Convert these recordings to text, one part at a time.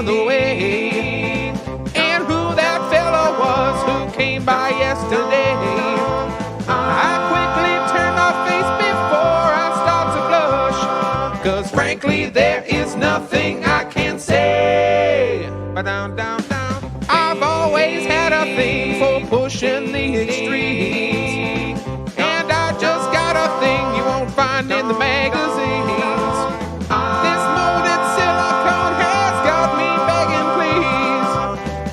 on the way. And who that fella was who came by yesterday. I quickly turn my face before I start to blush, 'cause frankly there is nothing I can say. Ba-down, down, down. I've always had a thing for pushing the extremes, and I just got a thing you won't find in the magazines. This molded silicone has got me begging, please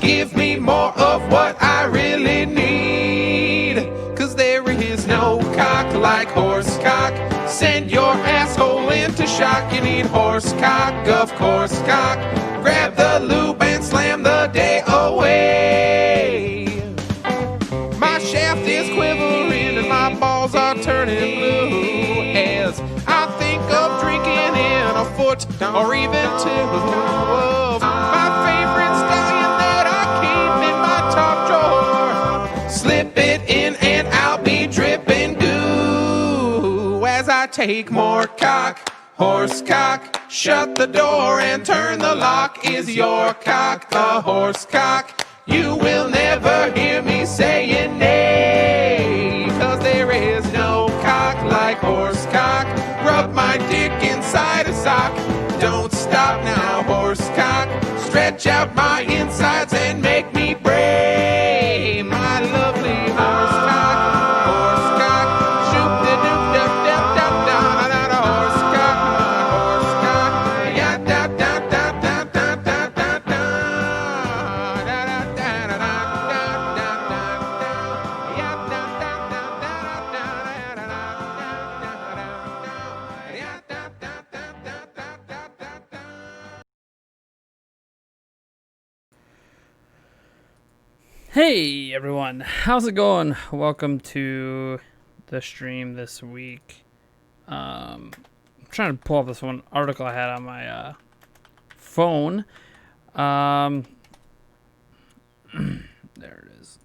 give me more of what I really need, 'cause there is no cock like horse cock. Send your asshole into shock. You need horse cock, of course cock. Grab the lube and slam the day away. My shaft is quivering and my balls are turning blue as I think of drinking in a foot or even two of my favorite stallion that I keep in my top drawer. Slip it in and I'll be dripping goo as I take more cock. Horse cock, shut the door and turn the lock. Is your cock a horse cock? You will never hear me saying nay, 'cause there is no cock like horse cock. Rub my dick inside a sock. Don't stop now, horse cock. Stretch out my insides and make me bray. My lovely horse cock, horse cock. Shoop de doop dap dap dap down da da horse cock, my horse cock. Ya dap dap dap dap dap dap dap da da da da da da da da. Ya dap dap dap dap dap da da da. Ya dap dap dap dap dap dap dap da. Hey everyone, how's it going? Welcome to the stream this week. I'm trying to pull up this one article I had on my phone. There it is.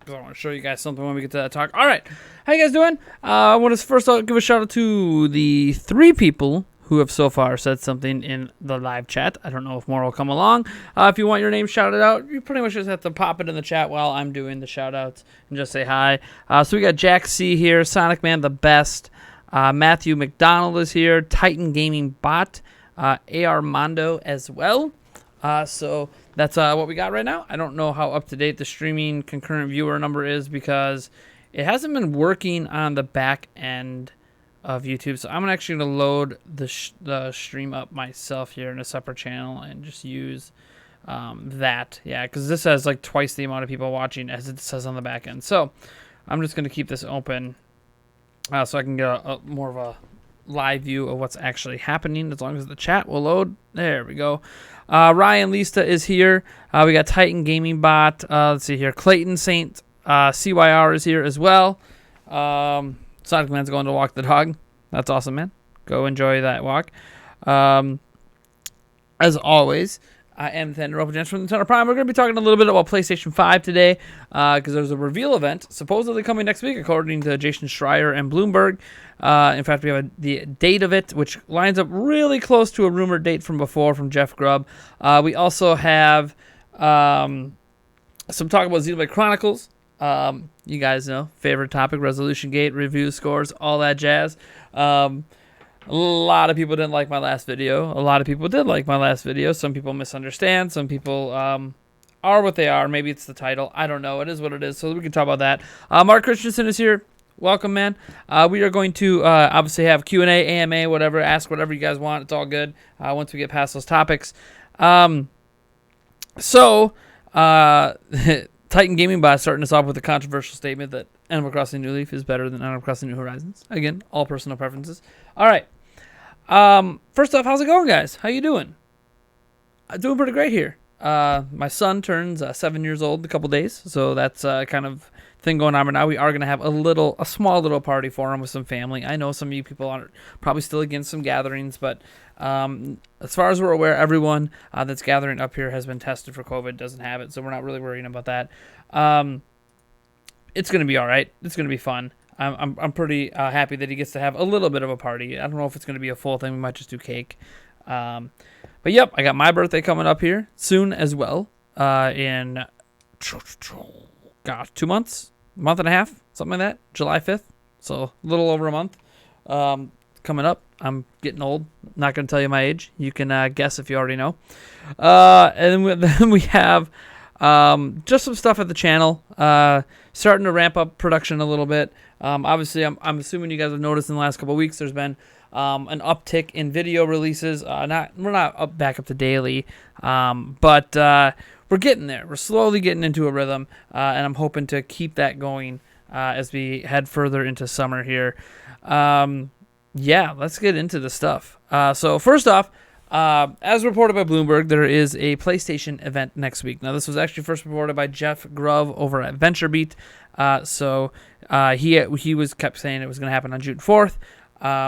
I want to show you guys something when we get to that talk. All right, how you guys doing? I want to first give a shout out to the 3 people who have so far said something in the live chat. I don't know if more will come along. If you want your name shouted out, you pretty much just have to pop it in the chat while I'm doing the shout outs and just say hi. So we got Jack C here, Sonic Man the Best, Matthew McDonald is here, Titan Gaming Bot, AR Mondo as well. So that's what we got right now. I don't know how up to date the streaming concurrent viewer number is because it hasn't been working on the back end of YouTube. So I'm actually going to load the stream up myself here in a separate channel and just use that. Yeah, because this has like twice the amount of people watching as it says on the back end. So I'm just going to keep this open so I can get a more of a live view of what's actually happening as long as the chat will load. There we go. Ryan Lista is here. We got Titan Gaming Bot. Let's see here. Clayton Saint CYR is here as well. Sonic Man's going to walk the dog. That's awesome, man. Go enjoy that walk. As always, I am Thunder Open Gents from the Thunder Prime. We're going to be talking a little bit about PlayStation 5 today because there's a reveal event supposedly coming next week, according to Jason Schreier and Bloomberg. In fact, we have the date of it, which lines up really close to a rumored date from before from Jeff Grubb. We also have some talk about Xenoblade Chronicles. You guys know, favorite topic, Resolutiongate, review scores, all that jazz. A lot of people didn't like my last video. A lot of people did like my last video. Some people misunderstand. Some people are what they are. Maybe it's the title. I don't know. It is what it is. So we can talk about that. Mark Christensen is here. Welcome, man. We are going to obviously have Q&A, AMA, whatever. Ask whatever you guys want. It's all good once we get past those topics. Titan Gaming Bot starting us off with a controversial statement that Animal Crossing New Leaf is better than Animal Crossing New Horizons. Again, all personal preferences. All right. First off, how's it going, guys? How you doing? I'm doing pretty great here. My son turns 7 years old in a couple days, so that's kind of thing going on right now. We are going to have a small little party for him with some family. I know some of you people are probably still against some gatherings, but as far as we're aware, everyone that's gathering up here has been tested for COVID, doesn't have it, so we're not really worrying about that. It's going to be all right. It's going to be fun. I'm pretty happy that he gets to have a little bit of a party. I don't know if it's going to be a full thing. We might just do cake. But yep, I got my birthday coming up here soon as well. In 2 months, month and a half, something like that. July 5th, so a little over a month. Coming up. I'm getting old. Not going to tell you my age. You can guess if you already know. And then we have just some stuff at the channel. Starting to ramp up production a little bit. Obviously, I'm assuming you guys have noticed in the last couple of weeks there's been an uptick in video releases. We're not back up to daily, but we're getting there. We're slowly getting into a rhythm, and I'm hoping to keep that going as we head further into summer here. Yeah, let's get into the stuff. So first off, as reported by Bloomberg, there is a PlayStation event next week. Now, this was actually first reported by Jeff Grubb over at VentureBeat. He kept saying it was going to happen on June 4th,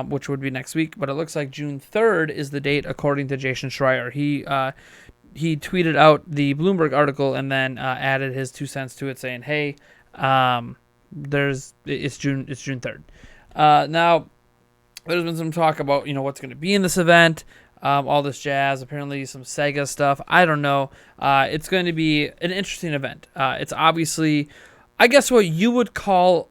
which would be next week. But it looks like June 3rd is the date, according to Jason Schreier. He tweeted out the Bloomberg article and then added his 2 cents to it, saying, "Hey, it's June 3rd." Now, there's been some talk about what's going to be in this event. All this jazz, apparently some Sega stuff. I don't know. It's going to be an interesting event. It's obviously, I guess, what you would call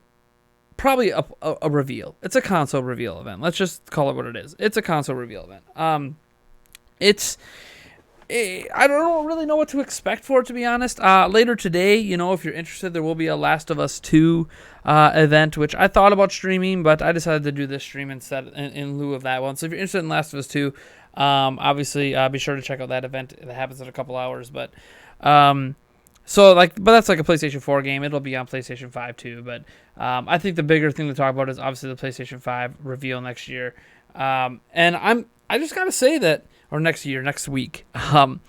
probably a reveal. It's a console reveal event. Let's just call it what it is. It's a console reveal event. I don't really know what to expect for it, to be honest. Later today, if you're interested, there will be a Last of Us 2 event, which I thought about streaming, but I decided to do this stream instead in lieu of that one. So if you're interested in Last of Us 2, obviously be sure to check out that event. That happens in a couple hours, but that's like a PlayStation 4 game. It'll be on PlayStation 5 too, but I think the bigger thing to talk about is obviously the PlayStation 5 reveal next year. And I just gotta say that, or next week. I'm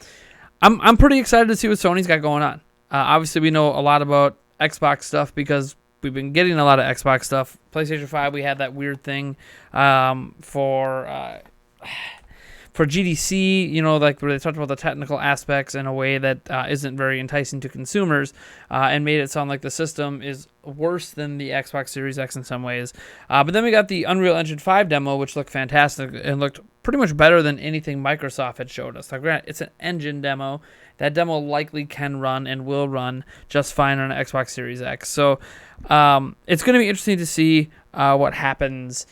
pretty excited to see what Sony's got going on. Obviously, we know a lot about Xbox stuff because we've been getting a lot of Xbox stuff. PlayStation 5, we had that weird thing for GDC, like where they talked about the technical aspects in a way that isn't very enticing to consumers, and made it sound like the system is worse than the Xbox Series X in some ways. But then we got the Unreal Engine 5 demo, which looked fantastic and looked pretty much better than anything Microsoft had showed us. Now, granted, it's an engine demo. That demo likely can run and will run just fine on an Xbox Series X. So it's going to be interesting to see what happens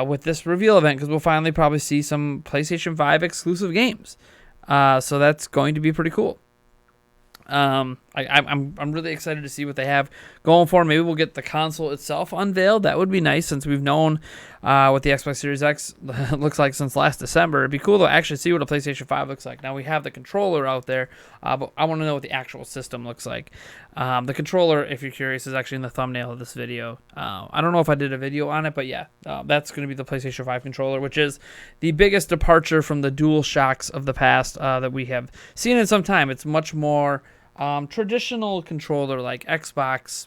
with this reveal event, because we'll finally probably see some PlayStation 5 exclusive games. So that's going to be pretty cool. I'm really excited to see what they have going for. Maybe we'll get the console itself unveiled. That would be nice, since we've known what the Xbox Series X looks like since last December. It'd be cool to actually see what a PlayStation 5 looks like. Now we have the controller out there, but I want to know what the actual system looks like. The controller, if you're curious, is actually in the thumbnail of this video. I don't know if I did a video on it, but yeah, that's going to be the PlayStation 5 controller, which is the biggest departure from the DualShocks of the past that we have seen in some time. It's much more traditional controller like Xbox,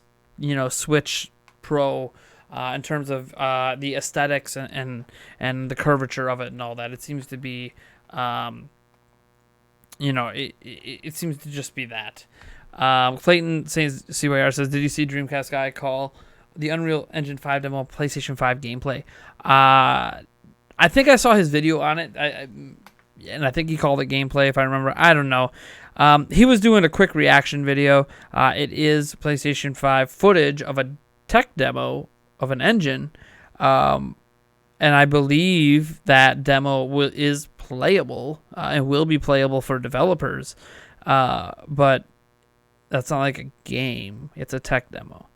Switch Pro, in terms of the aesthetics and the curvature of it and all that. It seems to be, it seems to just be that. Clayton says, CYR says, did you see Dreamcast guy call the Unreal Engine 5 demo PlayStation 5 gameplay? I think I saw his video on it, and I think he called it gameplay, if I remember. I don't know. He was doing a quick reaction video. It is PlayStation 5 footage of a tech demo of an engine, and I believe that demo is playable and will be playable for developers, but that's not like a game. It's a tech demo.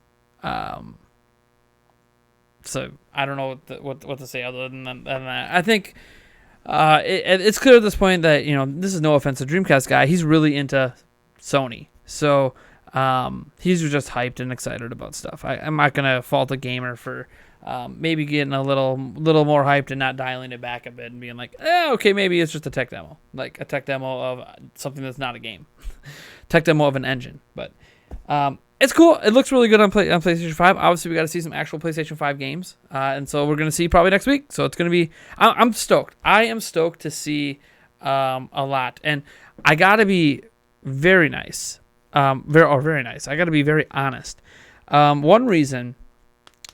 So I don't know what to say other than that. I think it's clear at this point that, this is no offense to Dreamcast guy. He's really into Sony. So he's just hyped and excited about stuff. I'm not going to fault a gamer for maybe getting a little more hyped and not dialing it back a bit and being like, okay, maybe it's just a tech demo. Like a tech demo of something that's not a game. Tech demo of an engine. But it's cool. It looks really good on PlayStation 5. Obviously, we got to see some actual PlayStation 5 games. And so we're going to see probably next week. So it's going to be... I'm stoked. I am stoked to see a lot. And I got to be very nice. Very nice. I got to be very honest. One reason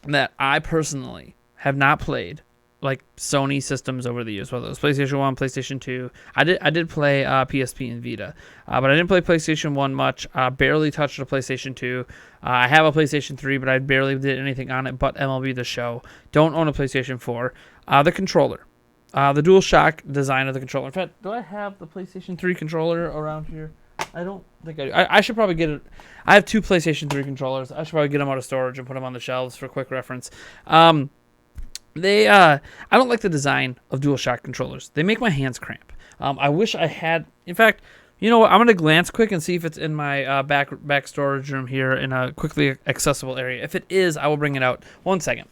that I personally have not played like Sony systems over the years, whether it was PlayStation 1, PlayStation 2. I did play PSP and Vita, but I didn't play PlayStation 1 much. Barely touched a PlayStation 2. I have a PlayStation 3, but I barely did anything on it but MLB The Show. Don't own a PlayStation 4. The controller. The DualShock design of the controller. In fact, do I have the PlayStation 3 controller around here? I don't think I do. I should probably get it. I have 2 PlayStation 3 controllers. I should probably get them out of storage and put them on the shelves for quick reference. I don't like the design of DualShock controllers. They make my hands cramp. I wish I had. In fact, you know what? I'm gonna glance quick and see if it's in my back storage room here in a quickly accessible area. If it is, I will bring it out. 1 second.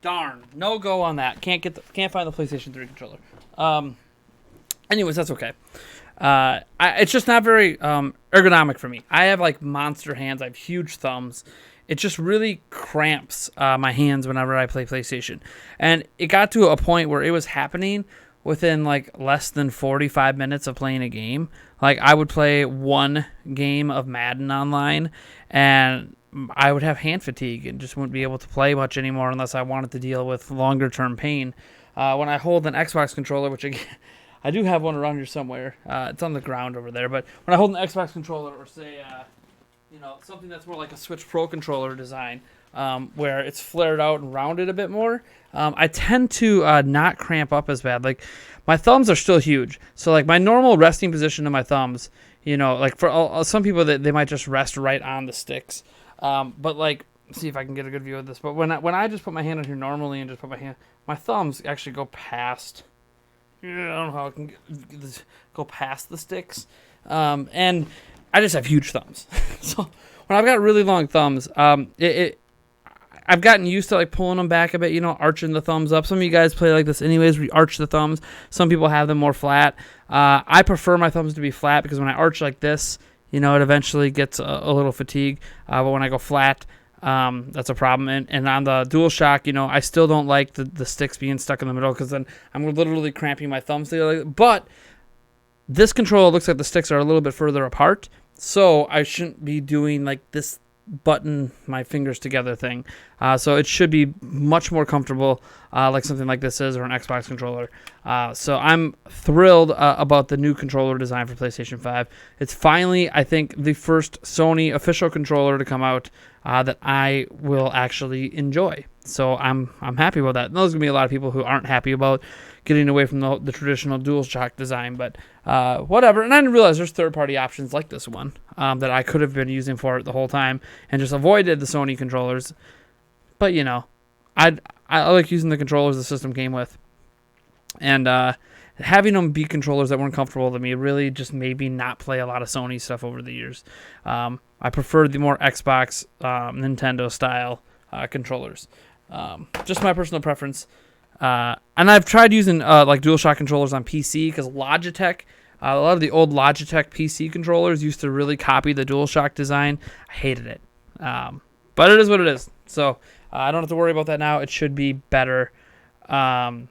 Darn, no go on that. Can't find the PlayStation 3 controller. Anyways, that's okay. It's just not very ergonomic for me. I have like monster hands. I have huge thumbs. It just really cramps my hands whenever I play PlayStation. And it got to a point where it was happening within like less than 45 minutes of playing a game. Like I would play one game of Madden online and I would have hand fatigue and just wouldn't be able to play much anymore unless I wanted to deal with longer term pain. When I hold an Xbox controller, which again, I do have one around here somewhere. It's on the ground over there. But when I hold an Xbox controller or say, something that's more like a Switch Pro controller design, where it's flared out and rounded a bit more, I tend to not cramp up as bad. Like my thumbs are still huge. So like my normal resting position of my thumbs, like for some people they might just rest right on the sticks. But like, see if I can get a good view of this. But when I just put my hand on here normally and just put my thumbs actually go past. I don't know how I can go past the sticks. And I just have huge thumbs. So when I've got really long thumbs, I've gotten used to like pulling them back a bit, arching the thumbs up. Some of you guys play like this anyways, where you arch the thumbs. Some people have them more flat. I prefer my thumbs to be flat because when I arch like this, it eventually gets a little fatigue. But when I go flat, that's a problem. And on the DualShock, I still don't like the sticks being stuck in the middle because then I'm literally cramping my thumbs together. But this controller looks like the sticks are a little bit further apart, so I shouldn't be doing like this button my fingers together thing. So it should be much more comfortable like something like this is, or an Xbox controller. So I'm thrilled about the new controller design for PlayStation 5. It's finally, I think, the first Sony official controller to come out that I will actually enjoy. So I'm happy about that. And there's going to be a lot of people who aren't happy about getting away from the traditional DualShock design, but whatever. And I didn't realize there's third-party options like this one that I could have been using for it the whole time and just avoided the Sony controllers. But, I like using the controllers the system came with. And having them be controllers that weren't comfortable to me really just made me not play a lot of Sony stuff over the years. I prefer the more Xbox, Nintendo-style controllers. Just my personal preference. And I've tried using like DualShock controllers on PC because Logitech, a lot of the old Logitech PC controllers used to really copy the DualShock design. I hated it. But it is what it is. So I don't have to worry about that now. It should be better. All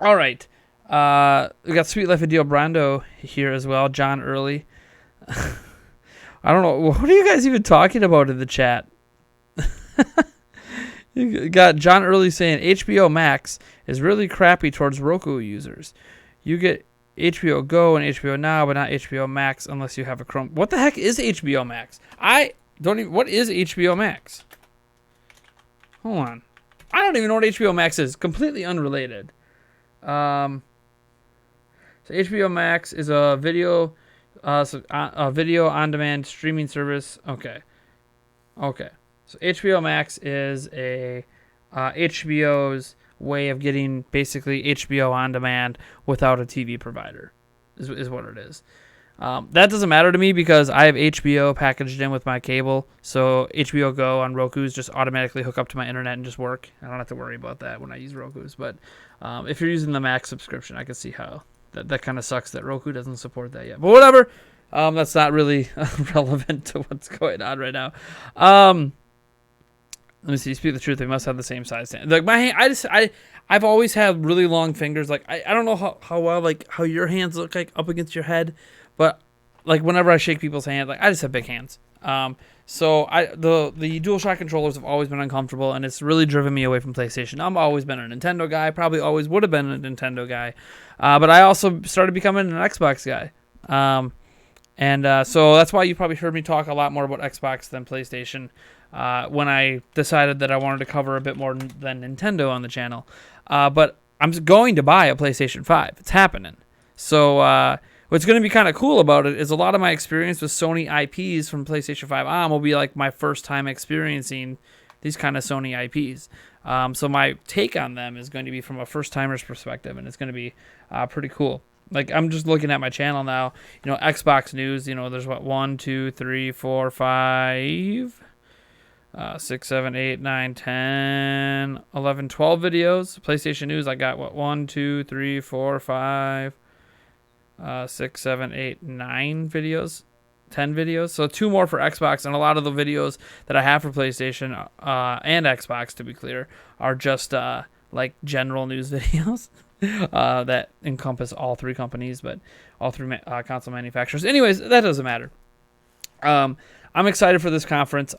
right. We got Sweet Life of Dio Brando here as well. John Early. I don't know. What are you guys even talking about in the chat? You got John Early saying HBO Max is really crappy towards Roku users. You get HBO Go and HBO Now, but not HBO Max unless you have a Chrome. What the heck is HBO Max? I don't even. What is HBO Max? Hold on. I don't even know what HBO Max is. Completely unrelated. So HBO Max is a video on demand streaming service. Okay. So HBO Max is a HBO's way of getting basically HBO on demand without a TV provider, is what it is. That doesn't matter to me because I have HBO packaged in with my cable. So HBO Go on Roku's just automatically hook up to my internet and just work. I don't have to worry about that when I use Roku's. But if you're using the Max subscription, I can see how that kind of sucks that Roku doesn't support that yet. But whatever. That's not really relevant to what's going on right now. Let me see. Speak the truth. They must have the same size. Like my hand, I've always had really long fingers. Like I don't know how well like how your hands look like up against your head, but like whenever I shake people's hands, like I just have big hands. So the DualShock controllers have always been uncomfortable, and it's really driven me away from PlayStation. I've always been a Nintendo guy. Probably always would have been a Nintendo guy, but I also started becoming an Xbox guy. So that's why you probably heard me talk a lot more about Xbox than PlayStation when I decided that I wanted to cover a bit more than Nintendo on the channel. But I'm going to buy a PlayStation 5. It's happening. So what's going to be kind of cool about it is a lot of my experience with Sony IPs from PlayStation 5 on will be like my first time experiencing these kind of Sony IPs. So my take on them is going to be from a first-timer's perspective, and it's going to be pretty cool. Like, I'm just looking at my channel now, Xbox news, there's 1, 2, 3, 4, 5, 6, 7, 8, 9, 10, 11, 12 videos. PlayStation news, I got 1, 2, 3, 4, 5, 6, 7, 8, 9 videos, 10 videos. So 2 more for Xbox, and a lot of the videos that I have for PlayStation and Xbox, to be clear, are just like general news videos. That encompass all 3 companies, but all 3 console manufacturers. Anyways, that doesn't matter. I'm excited for this conference.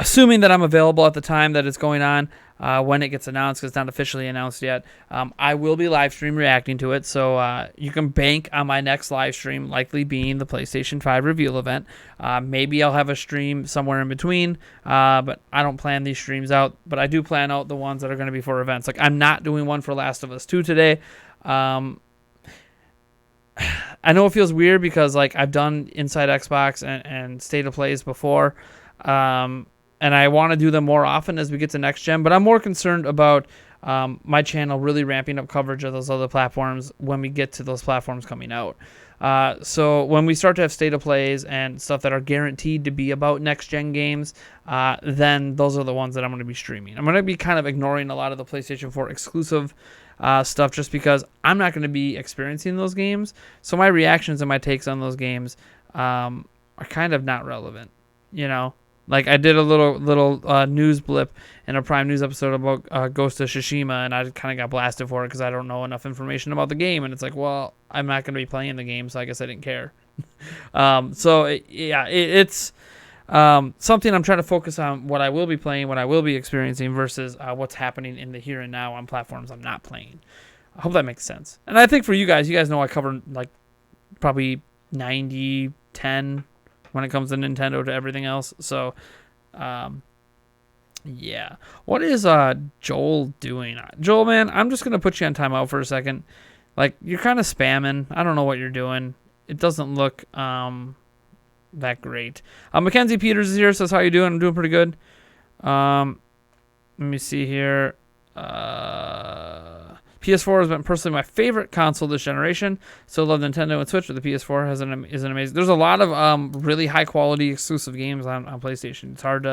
Assuming that I'm available at the time that it's going on, when it gets announced, because it's not officially announced yet, I will be live stream reacting to it. So you can bank on my next live stream likely being the PlayStation 5 reveal event. Maybe I'll have a stream somewhere in between, but I don't plan these streams out. But I do plan out the ones that are going to be for events. Like I'm not doing one for Last of Us 2 today. I know it feels weird because like I've done Inside Xbox and State of Plays before. And I want to do them more often as we get to next gen, but I'm more concerned about my channel really ramping up coverage of those other platforms when we get to those platforms coming out. So when we start to have state of plays and stuff that are guaranteed to be about next gen games, then those are the ones that I'm going to be streaming. I'm going to be kind of ignoring a lot of the PlayStation 4 exclusive stuff just because I'm not going to be experiencing those games. So my reactions and my takes on those games are kind of not relevant, Like I did a little news blip in a Prime News episode about Ghost of Tsushima, and I kind of got blasted for it because I don't know enough information about the game. And it's like, well, I'm not going to be playing the game, so I guess I didn't care. It's something I'm trying to focus on what I will be playing, what I will be experiencing versus what's happening in the here and now on platforms I'm not playing. I hope that makes sense. And I think for you guys know I cover like probably 90-10 when it comes to Nintendo to everything else. So, yeah. What is Joel doing? Joel, man, I'm just going to put you on timeout for a second. Like, you're kind of spamming. I don't know what you're doing. It doesn't look that great. Mackenzie Peters is here, says, how you doing? I'm doing pretty good. Let me see here. PS4 has been personally my favorite console this generation. Still love Nintendo and Switch, but the PS4 is an amazing. There's a lot of really high quality exclusive games on PlayStation. It's hard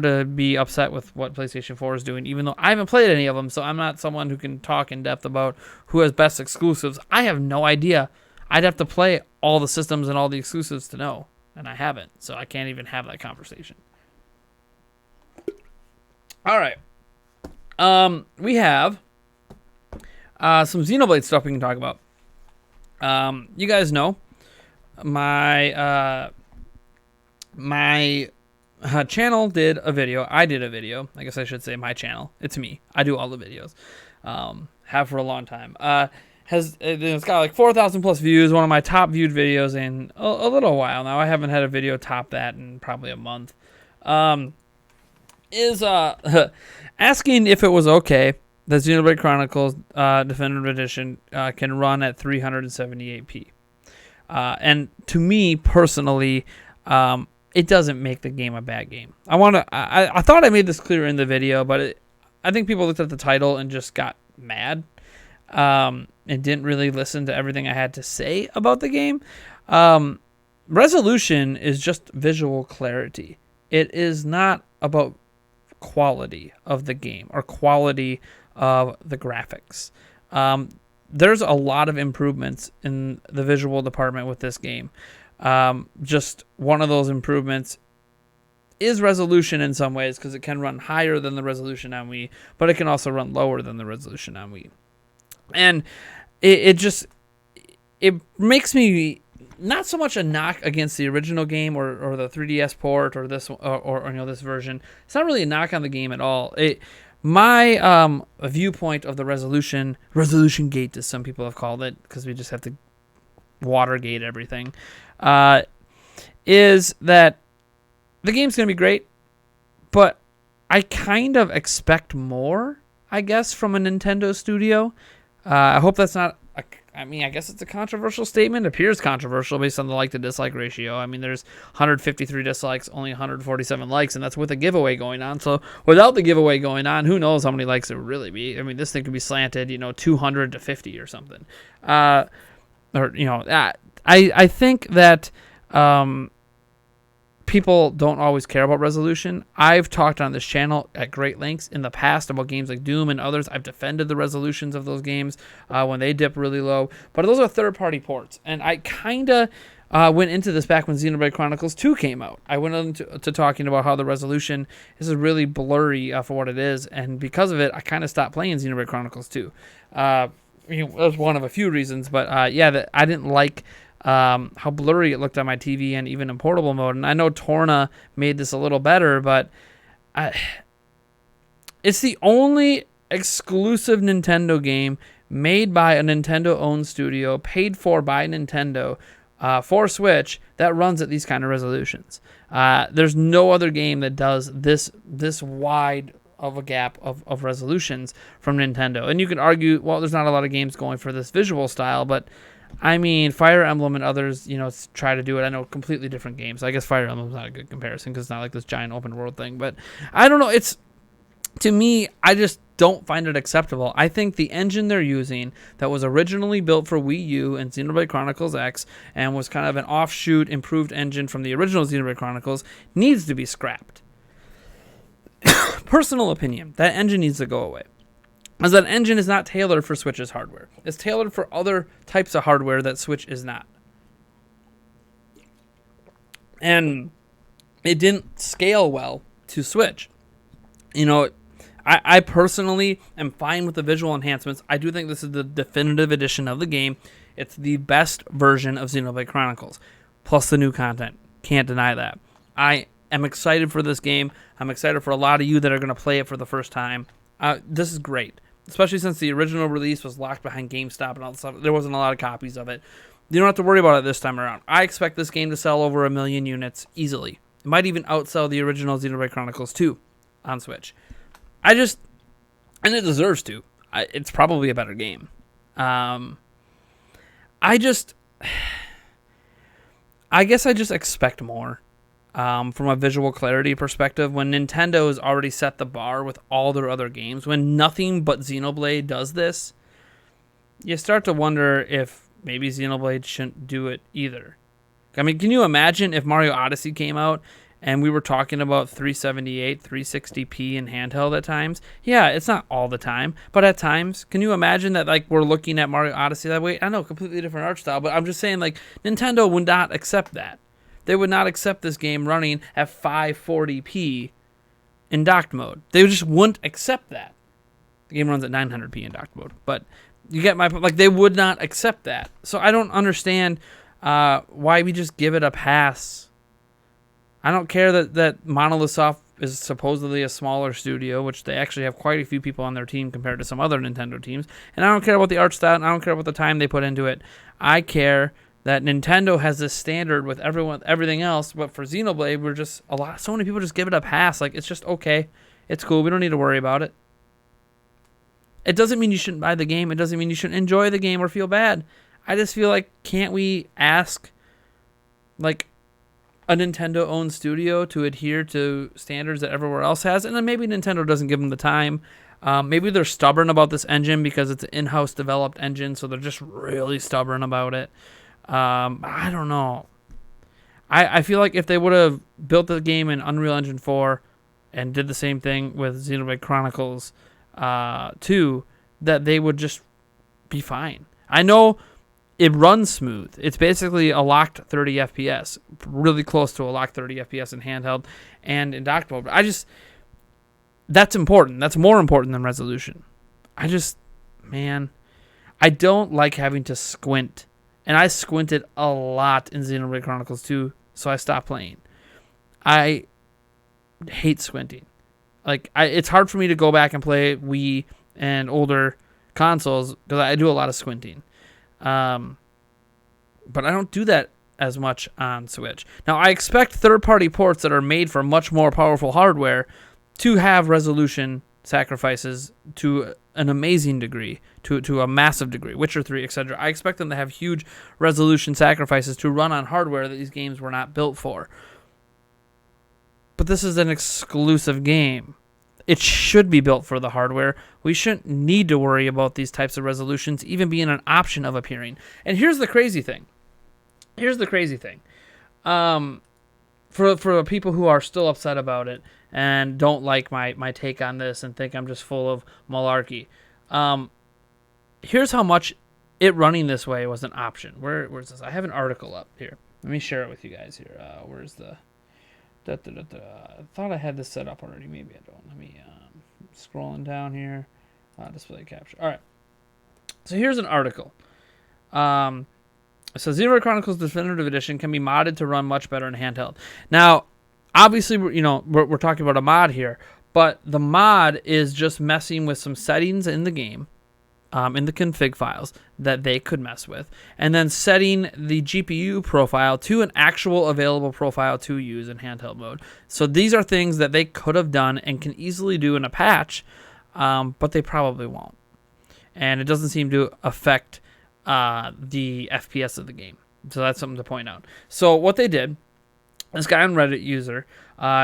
to be upset with what PlayStation 4 is doing, even though I haven't played any of them. So I'm not someone who can talk in depth about who has best exclusives. I have no idea. I'd have to play all the systems and all the exclusives to know, and I haven't. So I can't even have that conversation. All right. We have some Xenoblade stuff we can talk about. You guys know my channel did a video. I did a video. I guess I should say my channel. It's me. I do all the videos. Have for a long time. It's got like 4,000 plus views. One of my top viewed videos in a little while now. I haven't had a video top that in probably a month. Is asking if it was okay that Xenoblade Chronicles Definitive Edition can run at 378p. And to me, personally, it doesn't make the game a bad game. I thought I made this clear in the video, but I think people looked at the title and just got mad. and didn't really listen to everything I had to say about the game. Resolution is just visual clarity. It is not about quality of the game or quality of the graphics. There's a lot of improvements in the visual department with this game. Just one of those improvements is resolution in some ways, because it can run higher than the resolution on Wii, but it can also run lower than the resolution on Wii. And it makes me not so much a knock against the original game or the 3DS port or this or this version. It's not really a knock on the game at all. My viewpoint of the Resolutiongate, as some people have called it, because we just have to Watergate everything, is that the game's going to be great, but I kind of expect more, I guess, from a Nintendo studio. I hope that's not... I guess it's a controversial statement. It appears controversial based on the like-to-dislike ratio. I mean, there's 153 dislikes, only 147 likes, and that's with a giveaway going on. So without the giveaway going on, who knows how many likes it would really be. I mean, this thing could be slanted, 200 to 50 or something. I think that... people don't always care about resolution. I've talked on this channel at great lengths in the past about games like Doom and others. I've defended the resolutions of those games when they dip really low. But those are third-party ports. And I kind of went into this back when Xenoblade Chronicles 2 came out. I went into talking about how the resolution is really blurry for what it is. And because of it, I kind of stopped playing Xenoblade Chronicles 2. It was one of a few reasons. But I didn't like... how blurry it looked on my TV and even in portable mode. And I know Torna made this a little better, but it's the only exclusive Nintendo game made by a Nintendo-owned studio, paid for by Nintendo, for Switch, that runs at these kind of resolutions. There's no other game that does this wide of a gap of resolutions from Nintendo. And you can argue, well, there's not a lot of games going for this visual style, but I mean, Fire Emblem and others, try to do it. I know completely different games. I guess Fire Emblem's not a good comparison because it's not like this giant open world thing. But I don't know. To me, I just don't find it acceptable. I think the engine they're using that was originally built for Wii U and Xenoblade Chronicles X and was kind of an offshoot improved engine from the original Xenoblade Chronicles needs to be scrapped. Personal opinion, that engine needs to go away. As that engine is not tailored for Switch's hardware. It's tailored for other types of hardware that Switch is not. And it didn't scale well to Switch. I personally am fine with the visual enhancements. I do think this is the definitive edition of the game. It's the best version of Xenoblade Chronicles, plus the new content. Can't deny that. I am excited for this game. I'm excited for a lot of you that are going to play it for the first time. This is great. Especially since the original release was locked behind GameStop and all that stuff. There wasn't a lot of copies of it. You don't have to worry about it this time around. I expect this game to sell over 1 million units easily. It might even outsell the original Xenoblade Chronicles 2 on Switch. And it deserves to. It's probably a better game. I guess I just expect more. From a visual clarity perspective, when Nintendo has already set the bar with all their other games, when nothing but Xenoblade does this, you start to wonder if maybe Xenoblade shouldn't do it either. I mean, can you imagine if Mario Odyssey came out and we were talking about 378, 360p in handheld at times? Yeah, it's not all the time, but at times, can you imagine that we're looking at Mario Odyssey that way? I know, completely different art style, but I'm just saying Nintendo would not accept that. They would not accept this game running at 540p in docked mode. They just wouldn't accept that. The game runs at 900p in docked mode. But you get my point. They would not accept that. So I don't understand why we just give it a pass. I don't care that Monolith Soft is supposedly a smaller studio, which they actually have quite a few people on their team compared to some other Nintendo teams. And I don't care about the art style, and I don't care about the time they put into it. I care that Nintendo has this standard with everything else, but for Xenoblade, so many people just give it a pass. It's just okay. It's cool. We don't need to worry about it. It doesn't mean you shouldn't buy the game. It doesn't mean you shouldn't enjoy the game or feel bad. I just feel can't we ask, a Nintendo-owned studio to adhere to standards that everywhere else has? And then maybe Nintendo doesn't give them the time. Maybe they're stubborn about this engine because it's an in-house developed engine, so they're just really stubborn about it. I don't know. I feel like if they would have built the game in Unreal Engine 4 and did the same thing with Xenoblade Chronicles 2, that they would just be fine. I know it runs smooth. It's basically a locked 30 FPS, really close to a locked 30 FPS in handheld and in dock mode. But that's important. That's more important than resolution. I don't like having to squint. And I squinted a lot in Xenoblade Chronicles 2, so I stopped playing. I hate squinting. It's hard for me to go back and play Wii and older consoles because I do a lot of squinting. But I don't do that as much on Switch. Now, I expect third-party ports that are made for much more powerful hardware to have resolution sacrifices to an amazing degree, to a massive degree, Witcher 3, etc. I expect them to have huge resolution sacrifices to run on hardware that these games were not built for. But this is an exclusive game. It should be built for the hardware. We shouldn't need to worry about these types of resolutions even being an option of appearing. And here's the crazy thing. For people who are still upset about it and don't like my take on this and think I'm just full of malarkey, here's how much it running this way was an option. Where's this? I have an article up here. Let me share it with you guys here. Where's the... I thought I had this set up already. Maybe I don't. Let me scrolling down here. Display capture. All right. So here's an article. So Xenoblade Chronicles Definitive Edition can be modded to run much better in handheld. Now, obviously, we're talking about a mod here, but the mod is just messing with some settings in the game, in the config files that they could mess with, and then setting the GPU profile to an actual available profile to use in handheld mode. So these are things that they could have done and can easily do in a patch, but they probably won't. And it doesn't seem to affect the FPS of the game. So that's something to point out. So what they did, this guy on Reddit user,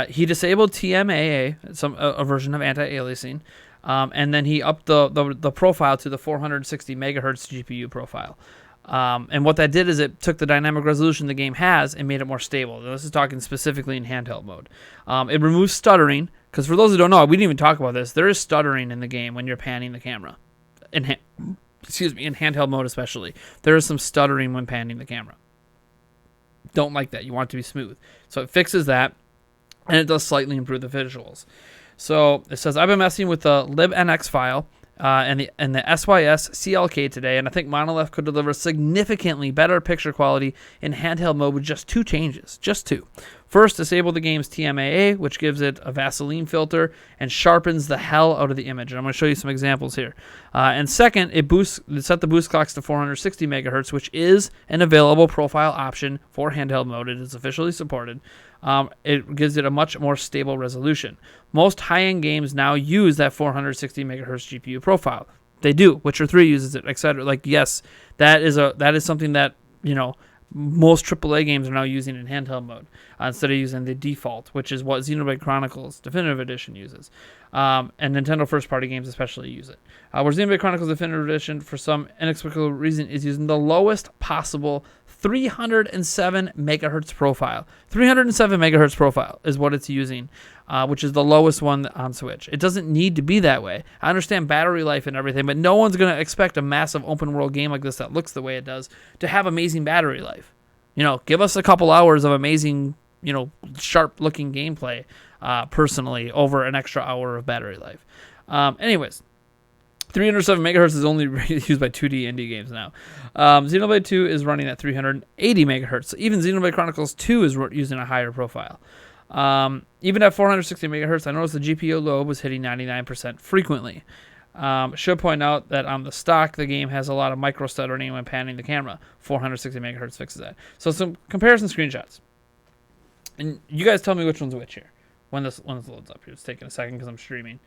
he disabled TMAA, a version of anti-aliasing, and then he upped the profile to the 460 megahertz GPU profile. And what that did is it took the dynamic resolution the game has and made it more stable. Now, this is talking specifically in handheld mode. It removes stuttering, because for those who don't know, we didn't even talk about this. There is stuttering in the game when you're panning the camera. In handheld mode especially. There is some stuttering when panning the camera. Don't like that. You want it to be smooth. So it fixes that, and it does slightly improve the visuals. So it says, I've been messing with the libnx file and the SYS CLK today, and I think Monolith could deliver significantly better picture quality in handheld mode with just two changes. Just two. First, disable the game's TMAA, which gives it a Vaseline filter and sharpens the hell out of the image. And I'm going to show you some examples here. And second, it set the boost clocks to 460 megahertz, which is an available profile option for handheld mode. It is officially supported. It gives it a much more stable resolution. Most high-end games now use that 460 megahertz GPU profile. They do. Witcher 3 uses it, etc. Yes, that is something that, most AAA games are now using in handheld mode instead of using the default, which is what Xenoblade Chronicles Definitive Edition uses. And Nintendo first-party games especially use it. Where Xenoblade Chronicles Definitive Edition, for some inexplicable reason, is using the lowest possible 307 megahertz profile. 307 megahertz profile is what it's using, which is the lowest one on Switch. It doesn't need to be that way. I understand battery life and everything, but no one's going to expect a massive open world game like this that looks the way it does to have amazing battery life. Give us a couple hours of amazing, sharp looking gameplay, personally, over an extra hour of battery life. Anyways. 307 megahertz is only used by 2D indie games now. Xenoblade 2 is running at 380 megahertz. So even Xenoblade Chronicles 2 is using a higher profile. Even at 460 megahertz, I noticed the GPU load was hitting 99% frequently. Should point out that on the stock, the game has a lot of micro stuttering when panning the camera. 460 megahertz fixes that. So some comparison screenshots. And you guys tell me which one's which here when this loads up here. It's taking a second because I'm streaming.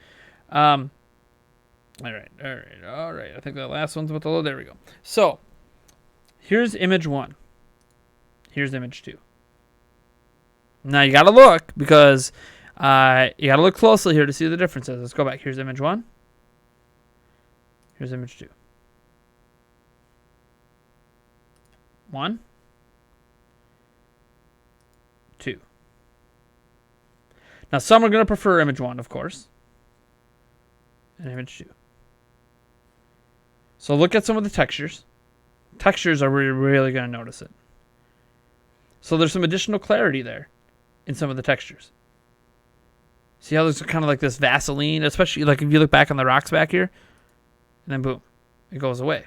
All right. I think the last one's about to load. There we go. So, here's image 1. Here's image 2. Now, you got to look because you got to look closely here to see the differences. Let's go back. Here's image 1. Here's image 2. 1, 2. Now, some are going to prefer image 1, of course, and image 2. So look at some of the textures. Textures are where you're really going to notice it. So there's some additional clarity there in some of the textures. See how there's kind of like this Vaseline, especially like if you look back on the rocks back here, and then boom, it goes away,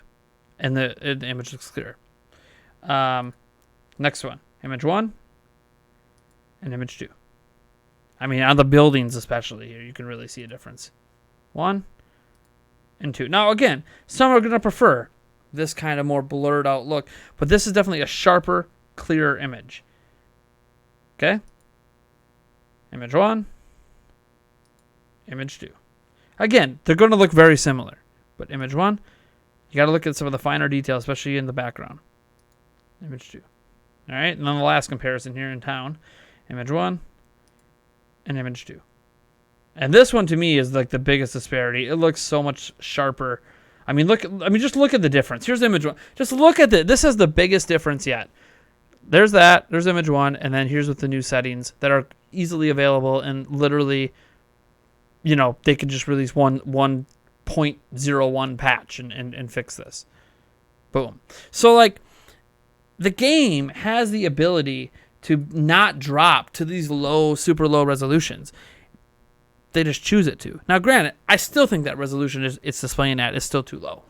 and the image looks clearer. Next one, image 1 and image 2. I mean, on the buildings especially here, you can really see a difference. 1 and 2. Now, again, some are going to prefer this kind of more blurred out look, but this is definitely a sharper, clearer image. Okay? Image 1, image 2. Again, they're going to look very similar, but image 1, you got to look at some of the finer details, especially in the background. Image 2. All right, and then the last comparison here in town, image 1 and image 2. And this one to me is like the biggest disparity. It looks so much sharper. I mean, just look at the difference. Here's image 1. Just look at this is the biggest difference yet. There's that. There's image 1, and then here's with the new settings that are easily available and literally, they could just release 1.01 patch and fix this. Boom. So like, the game has the ability to not drop to these super low resolutions. They just choose it to. Now, granted, I still think that resolution it's displaying at is still too low.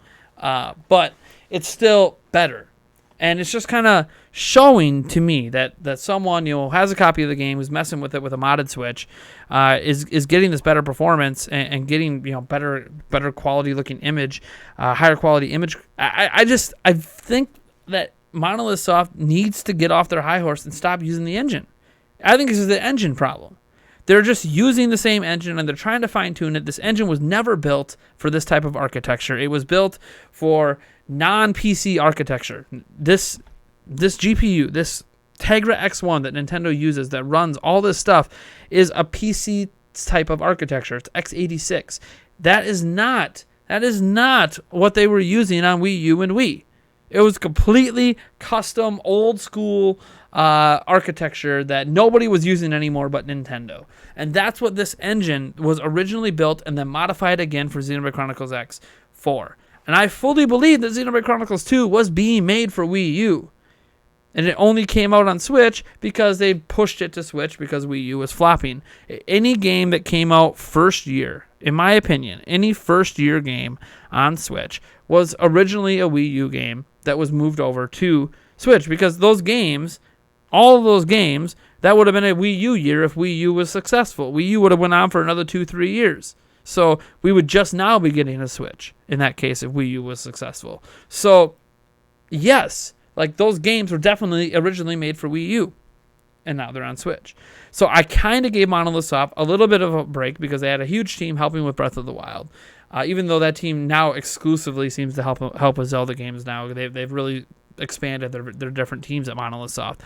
But it's still better. And it's just kind of showing to me that someone, has a copy of the game, who's messing with it with a modded Switch, is getting this better performance and getting, better quality looking image, higher quality image. I think that Monolith Soft needs to get off their high horse and stop using the engine. I think this is the engine problem. They're just using the same engine, and they're trying to fine-tune it. This engine was never built for this type of architecture. It was built for non-PC architecture. This GPU, this Tegra X1 that Nintendo uses that runs all this stuff is a PC type of architecture. It's x86. That is not what they were using on Wii U and Wii. It was completely custom, old school architecture that nobody was using anymore but Nintendo. And that's what this engine was originally built and then modified again for Xenoblade Chronicles X for. And I fully believe that Xenoblade Chronicles 2 was being made for Wii U. And it only came out on Switch because they pushed it to Switch because Wii U was flopping. Any game that came out first year, in my opinion, any first year game on Switch was originally a Wii U game that was moved over to Switch, because those games, all of those games, that would have been a Wii U year if Wii U was successful. Wii U would have went on for another 2-3 years. So we would just now be getting a Switch in that case if Wii U was successful. So yes, like those games were definitely originally made for Wii U, and now they're on Switch. So I kind of gave Monolith Soft a little bit of a break because they had a huge team helping with Breath of the Wild. Even though that team now exclusively seems to help with Zelda games now, they've really expanded their different teams at Monolith Soft.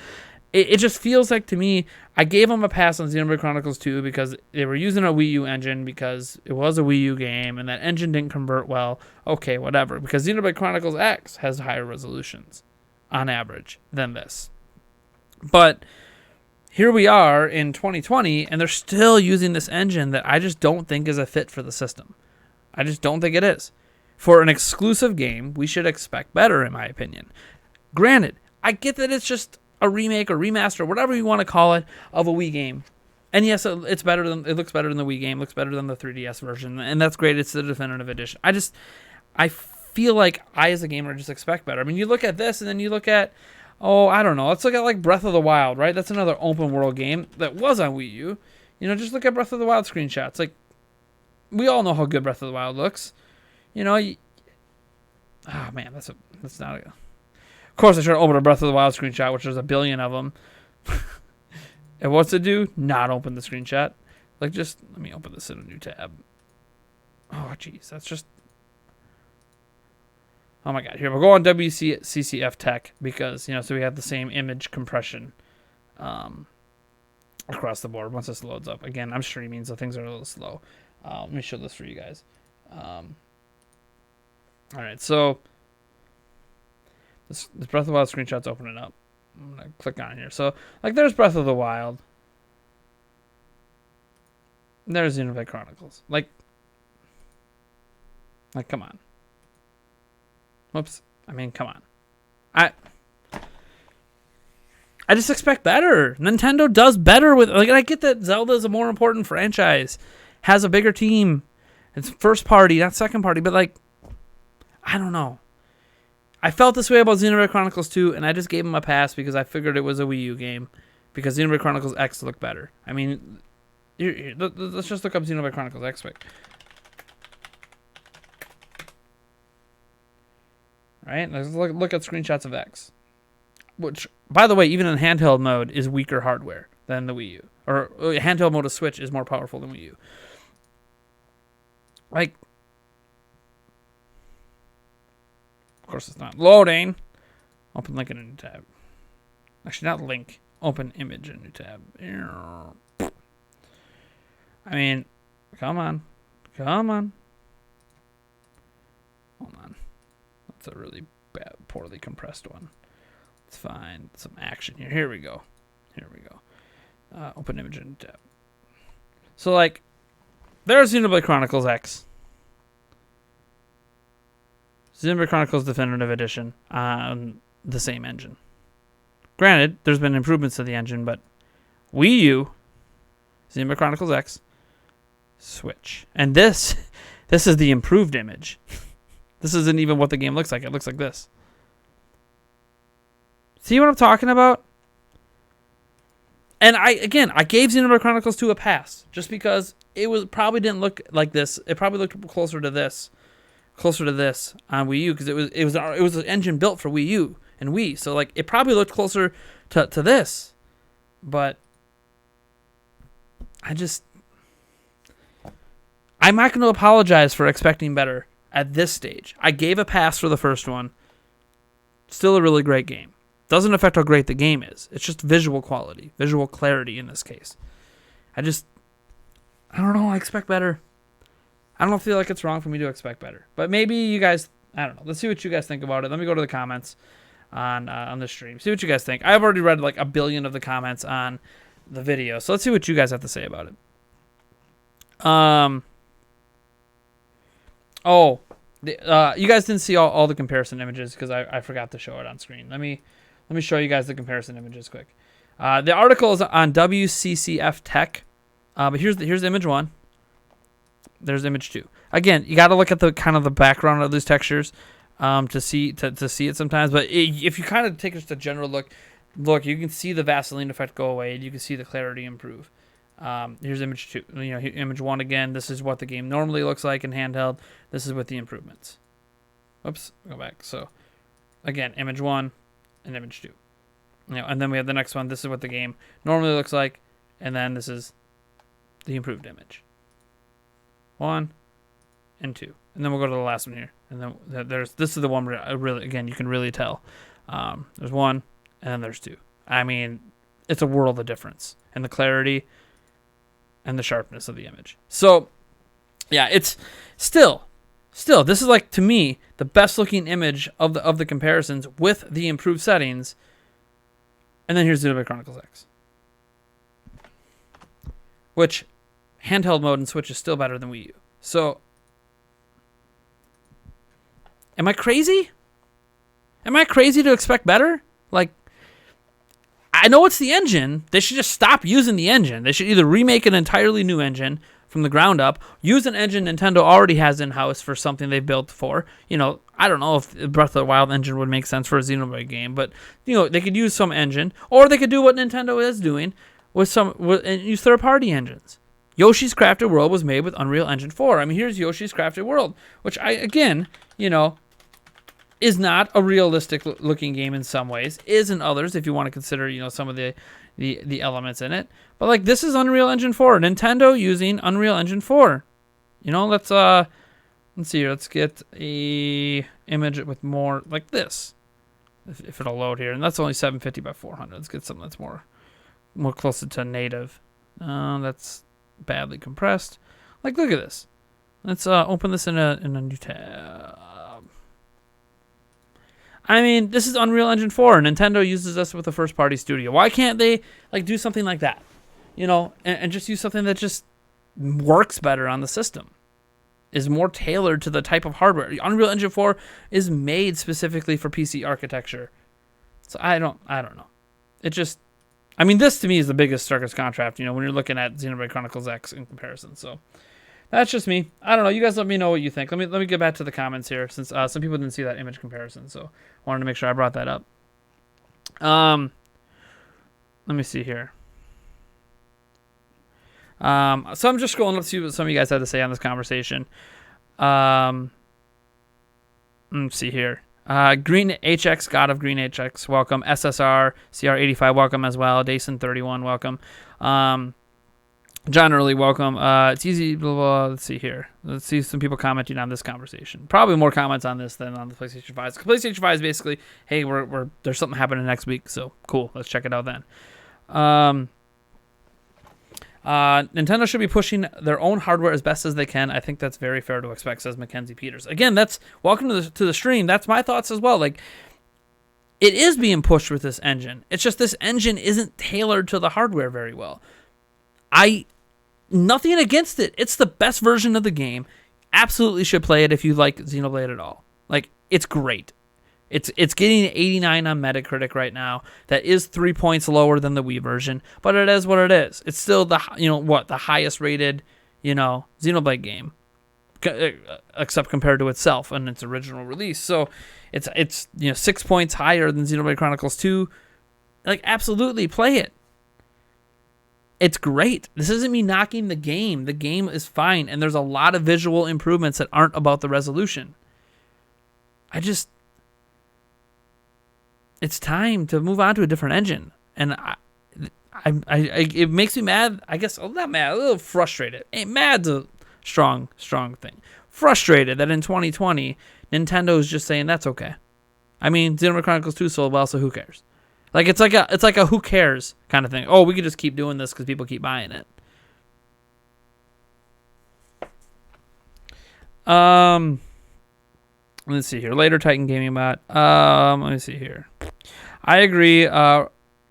It just feels like to me, I gave them a pass on Xenoblade Chronicles 2 because they were using a Wii U engine because it was a Wii U game and that engine didn't convert well. Okay, whatever. Because Xenoblade Chronicles X has higher resolutions on average than this. But here we are in 2020 and they're still using this engine that I just don't think is a fit for the system. I just don't think it is. For an exclusive game, we should expect better, in my opinion. Granted, I get that it's just a remake or remaster, whatever you want to call it, of a Wii game. And yes, it looks better than the Wii game, looks better than the 3DS version, and that's great. It's the definitive edition. I feel like I, as a gamer, just expect better. I mean, you look at this, and then you look at, I don't know. Let's look at like Breath of the Wild, right? That's another open world game that was on Wii U. Just look at Breath of the Wild screenshots. Like, we all know how good Breath of the Wild looks. Man, that's not a. Of course, I tried to open a Breath of the Wild screenshot, which there's a billion of them. And what's it do? Not open the screenshot. Like, just let me open this in a new tab. Oh, jeez, that's just. Oh my God! Here we'll go on WCCF Tech because so we have the same image compression across the board. Once this loads up, again, I'm streaming, so things are a little slow. Let me show this for you guys. All right, so this Breath of the Wild screenshot's opening up. I'm gonna click on here. So like, there's Breath of the Wild. There's Xenoblade Chronicles. Like, come on. Whoops. I mean, come on. I just expect better. Nintendo does better with, like, I get that Zelda is a more important franchise, has a bigger team. It's first party, not second party, but like, I don't know. I felt this way about Xenoblade Chronicles 2, and I just gave them a pass because I figured it was a Wii U game, because Xenoblade Chronicles X looked better. I mean, let's just look up Xenoblade Chronicles X quick. Right? Let's look at screenshots of X. Which, by the way, even in handheld mode, is weaker hardware than the Wii U. Or handheld mode of Switch is more powerful than Wii U. Like, of course it's not loading. Open link in a new tab. Actually, not link. Open image in a new tab. I mean, come on. Come on. Hold on. That's a really bad, poorly compressed one. Let's find some action here. Here we go. Here we go. Open image in tab. So, like, there's Xenoblade Chronicles X. Xenoblade Chronicles Definitive Edition on the same engine. Granted, there's been improvements to the engine, but Wii U, Xenoblade Chronicles X, Switch. And this is the improved image. This isn't even what the game looks like. It looks like this. See what I'm talking about? And I gave Xenoblade Chronicles 2 a pass just because it was probably didn't look like this. It probably looked closer to this on Wii U because it was an engine built for Wii U and Wii. So like it probably looked closer to this. But I'm not going to apologize for expecting better at this stage. I gave a pass for the first one. Still a really great game. Doesn't affect how great the game is. It's just visual quality, visual clarity in this case. I don't know. I expect better. I don't feel like it's wrong for me to expect better. But maybe you guys, I don't know. Let's see what you guys think about it. Let me go to the comments on the stream. See what you guys think. I've already read like a billion of the comments on the video. So let's see what you guys have to say about it. You guys didn't see all the comparison images because I forgot to show it on screen. Let me show you guys the comparison images quick. The article is on WCCF Tech, but here's image 1. There's image 2. Again, you got to look at the kind of the background of these textures to see it sometimes. But if you kind of take just a general look, you can see the Vaseline effect go away, and you can see the clarity improve. Here's image 2. Image 1 again. This is what the game normally looks like in handheld. This is with the improvements. Oops, go back. So, again, image 1 and image 2. And then we have the next one. This is what the game normally looks like, and then this is the improved image. 1 and 2, and then we'll go to the last one here. And then this is the one where I really, again, you can really tell. There's 1, and then there's 2. I mean, it's a world of difference in the clarity and the sharpness of the image. So, yeah, it's still, this is like, to me, the best looking image of the comparisons with the improved settings. And then here's Xenoblade Chronicles X, which handheld mode and Switch is still better than Wii U. So, am I crazy? Am I crazy to expect better? Like, I know it's the engine. They should just stop using the engine. They should either remake an entirely new engine from the ground up, use an engine Nintendo already has in-house for something they built for. I don't know if Breath of the Wild engine would make sense for a Xenoblade game, but, they could use some engine, or they could do what Nintendo is doing and use third-party engines. Yoshi's Crafted World was made with Unreal Engine 4. I mean, here's Yoshi's Crafted World, which is not a realistic looking game in some ways, is in others if you want to consider, some of the elements in it. But like, this is Unreal Engine 4. Nintendo using Unreal Engine 4. Let's see here. Let's get a image with more like this. If it'll load here. And that's only 750 by 400. Let's get something that's more closer to native. That's badly compressed. Like, look at this. Let's open this in a new tab. I mean, this is Unreal Engine 4. Nintendo uses this with a first-party studio. Why can't they like do something like that? You know, and just use something that just works better on the system, is more tailored to the type of hardware. Unreal Engine 4 is made specifically for PC architecture. So I don't know. It just, I mean, this to me is the biggest starkest contrast, you know, when you're looking at Xenoblade Chronicles X in comparison. So that's just me. I don't know. You guys let me know what you think. Let me get back to the comments here, since some people didn't see that image comparison. So I wanted to make sure I brought that up. Let me see here. So I'm just scrolling up to see what some of you guys had to say on this conversation. Let's see here. Green HX, God of Green HX, welcome. SSR, CR85, welcome as well. Dason31, welcome. John Early, welcome. It's easy, blah, blah, let's see here. Let's see some people commenting on this conversation. Probably more comments on this than on the PlayStation 5. PlayStation 5 is basically, hey, there's something happening next week, so cool, let's check it out then. Nintendo should be pushing their own hardware as best as they can. I think that's very fair to expect, says Mackenzie Peters. Again, that's welcome to the stream. That's my thoughts as well. Like, it is being pushed with this engine. It's just this engine isn't tailored to the hardware very well. Nothing against it. It's the best version of the game. Absolutely should play it if you like Xenoblade at all. Like, it's great. It's getting 89 on Metacritic right now. That is 3 points lower than the Wii version, but it is what it is. It's still the highest rated, Xenoblade game, except compared to itself and its original release. So it's 6 points higher than Xenoblade Chronicles 2. Like, absolutely play it. It's great. This isn't me knocking the game. The game is fine, and there's a lot of visual improvements that aren't about the resolution. It's time to move on to a different engine, and it makes me mad. I guess not mad, a little frustrated. Mad's a strong thing. Frustrated that in 2020 Nintendo is just saying that's okay. I mean, Xenoblade Chronicles 2 sold well, so who cares? Like it's like a who cares kind of thing. Oh, we could just keep doing this because people keep buying it. Let's see here. Later Titan Gaming Bot. Let me see here. I agree.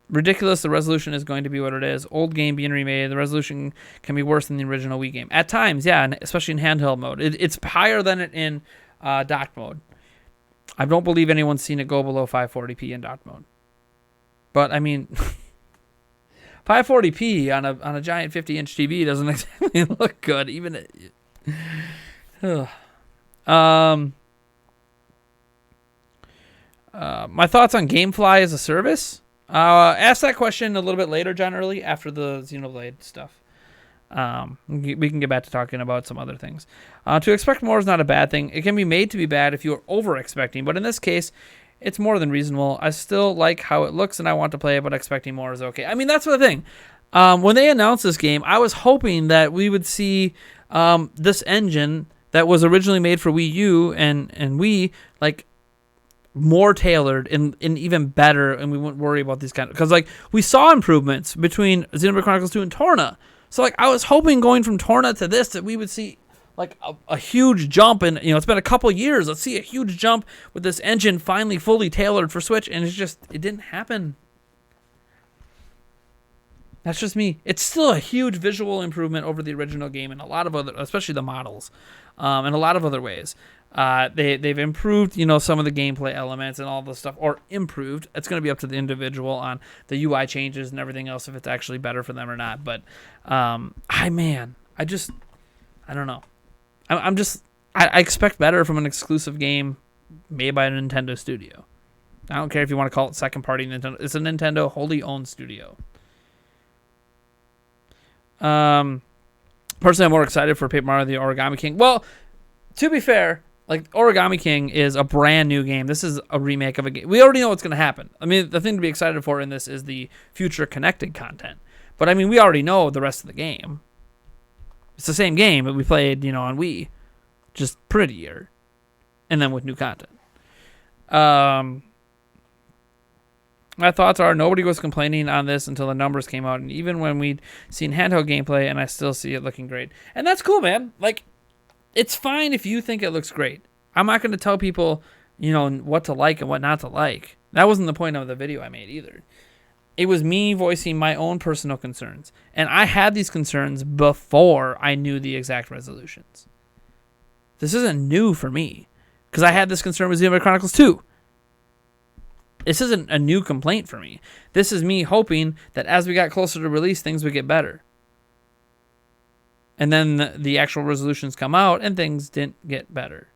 Ridiculous. The resolution is going to be what it is. Old game being remade. The resolution can be worse than the original Wii game. At times, yeah, and especially in handheld mode. It's higher than it in dock mode. I don't believe anyone's seen it go below 540p in dock mode. But, I mean, 540p on a giant 50-inch TV doesn't exactly look good. Even... my thoughts on GameFly as a service? Ask that question a little bit later, John Early, after the Xenoblade stuff. We can get back to talking about some other things. To expect more is not a bad thing. It can be made to be bad if you are over-expecting, but in this case, it's more than reasonable. I still like how it looks, and I want to play it, but expecting more is okay. I mean, that's the thing. When they announced this game, I was hoping that we would see this engine that was originally made for Wii U and Wii, like, more tailored and even better, and we wouldn't worry about these kind of... Because, like, we saw improvements between Xenoblade Chronicles 2 and Torna. So, like, I was hoping going from Torna to this that we would see, like, a huge jump. And, it's been a couple years. Let's see a huge jump with this engine finally fully tailored for Switch. And it didn't happen. That's just me. It's still a huge visual improvement over the original game in a lot of other... Especially the models. In a lot of other ways. They've improved, some of the gameplay elements and all the stuff, or improved. It's going to be up to the individual on the UI changes and everything else if it's actually better for them or not. But I don't know. I expect better from an exclusive game made by a Nintendo studio. I don't care if you want to call it second party Nintendo. It's a Nintendo wholly owned studio. Personally, I'm more excited for Paper Mario: The Origami King. Well, to be fair, like, Origami King is a brand new game. This is a remake of a game. We already know what's going to happen. I mean, the thing to be excited for in this is the future connected content. But, I mean, we already know the rest of the game. It's the same game that we played, on Wii. Just prettier. And then with new content. My thoughts are nobody was complaining on this until the numbers came out. And even when we'd seen handheld gameplay, and I still see it looking great. And that's cool, man. Like, it's fine if you think it looks great. I'm not going to tell people, what to like and what not to like. That wasn't the point of the video I made either. It was me voicing my own personal concerns. And I had these concerns before I knew the exact resolutions. This isn't new for me, because I had this concern with Xenoblade Chronicles 2. This isn't a new complaint for me. This is me hoping that as we got closer to release, things would get better. And then the actual resolutions come out, and things didn't get better.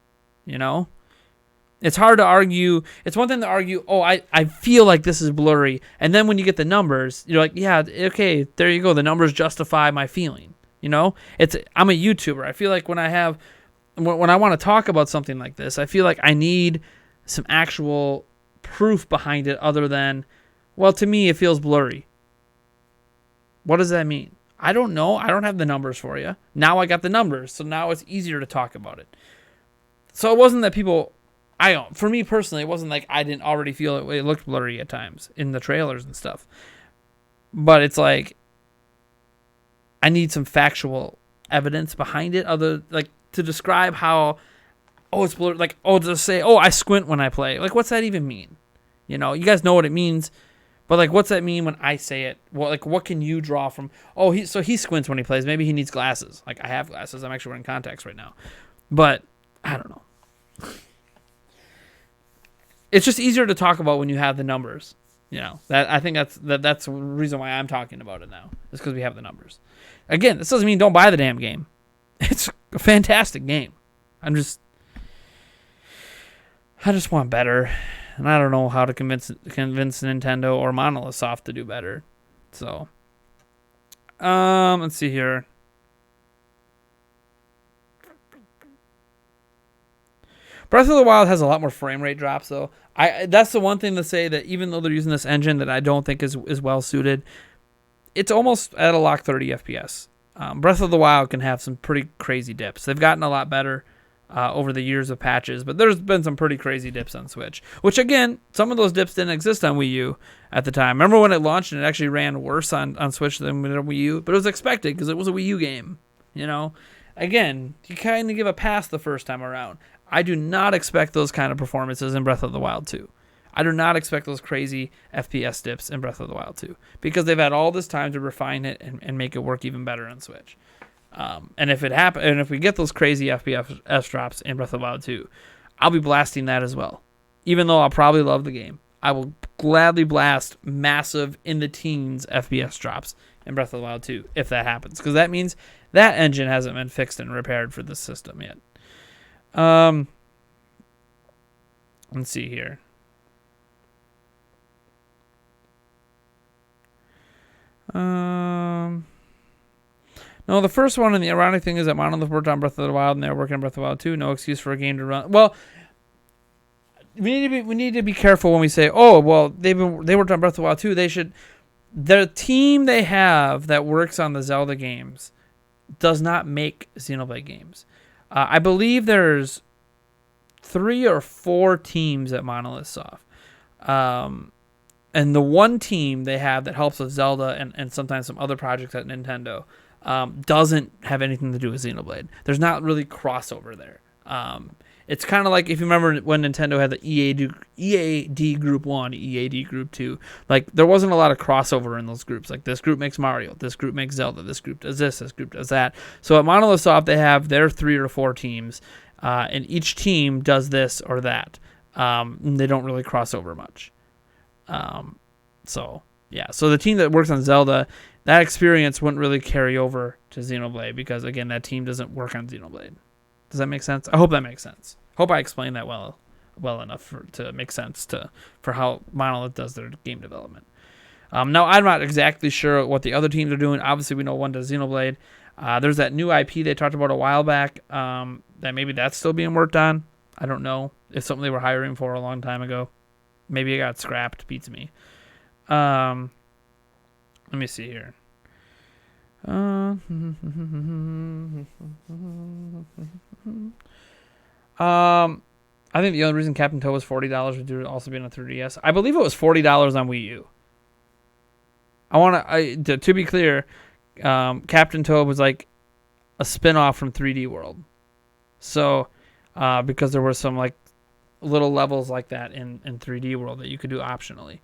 It's hard to argue. It's one thing to argue, I feel like this is blurry. And then when you get the numbers, you're like, yeah, okay, there you go. The numbers justify my feeling. I'm a YouTuber. I feel like when I want to talk about something like this, I feel like I need some actual proof behind it other than, well, to me, it feels blurry. What does that mean? I don't know. I don't have the numbers for you. Now I got the numbers, so now it's easier to talk about it. So it wasn't that for me personally, it wasn't like I didn't already feel it looked blurry at times in the trailers and stuff. But it's like, I need some factual evidence behind it, to describe how, it's blurry, to say, I squint when I play. Like, what's that even mean? You guys know what it means, but what's that mean when I say it? Well, what can you draw from? He squints when he plays. Maybe he needs glasses. I have glasses. I'm actually wearing contacts right now, but I don't know. It's just easier to talk about when you have the numbers. That I think that's the reason why I'm talking about it now. Is because we have the numbers. Again, this doesn't mean don't buy the damn game. It's a fantastic game. I just want better, and I don't know how to convince Nintendo or Monolith Soft to do better. So, let's see here. Breath of the Wild has a lot more frame rate drops, though. That's the one thing to say, that even though they're using this engine that I don't think is well suited, it's almost at a lock 30 FPS. Breath of the Wild can have some pretty crazy dips. They've gotten a lot better over the years of patches, but there's been some pretty crazy dips on Switch. Which, again, some of those dips didn't exist on Wii U at the time. Remember when it launched and it actually ran worse on Switch than Wii U? But it was expected because it was a Wii U game. Again, you kind of give a pass the first time around. I do not expect those kind of performances in Breath of the Wild 2. I do not expect those crazy FPS dips in Breath of the Wild 2, because they've had all this time to refine it and make it work even better on Switch. And if it happens, and if we get those crazy FPS drops in Breath of the Wild 2, I'll be blasting that as well. Even though I'll probably love the game, I will gladly blast massive in the teens FPS drops in Breath of the Wild 2 if that happens, because that means that engine hasn't been fixed and repaired for this system yet. Let's see here. No, the first one, and the ironic thing is that Monolith worked on Breath of the Wild and they're working on Breath of the Wild 2. No excuse for a game to run. Well, we need to be careful when we say, they worked on Breath of the Wild 2. The team they have that works on the Zelda games does not make Xenoblade games. I believe there's 3 or 4 teams at Monolith Soft. And the one team they have that helps with Zelda and sometimes some other projects at Nintendo doesn't have anything to do with Xenoblade. There's not really crossover there. It's kind of like if you remember when Nintendo had the EAD Group 1, EAD Group 2. There wasn't a lot of crossover in those groups. This group makes Mario, this group makes Zelda, this group does this group does that. So at Monolith Soft, they have their 3 or 4 teams, and each team does this or that. They don't really cross over much. So the team that works on Zelda, that experience wouldn't really carry over to Xenoblade because, again, that team doesn't work on Xenoblade. Does that make sense? I hope that makes sense. Hope I explained that well enough to make sense for how Monolith does their game development. Now, I'm not exactly sure what the other teams are doing. Obviously, we know one does Xenoblade. There's that new IP they talked about a while back that maybe that's still being worked on. I don't know. It's something they were hiring for a long time ago. Maybe it got scrapped. Beats me. Let me see here. I think the only reason Captain Toad was $40 would also be on a 3DS. I believe it was $40 on Wii U. To be clear, Captain Toad was like a spin-off from 3D World. So, because there were some little levels like that in 3D World that you could do optionally.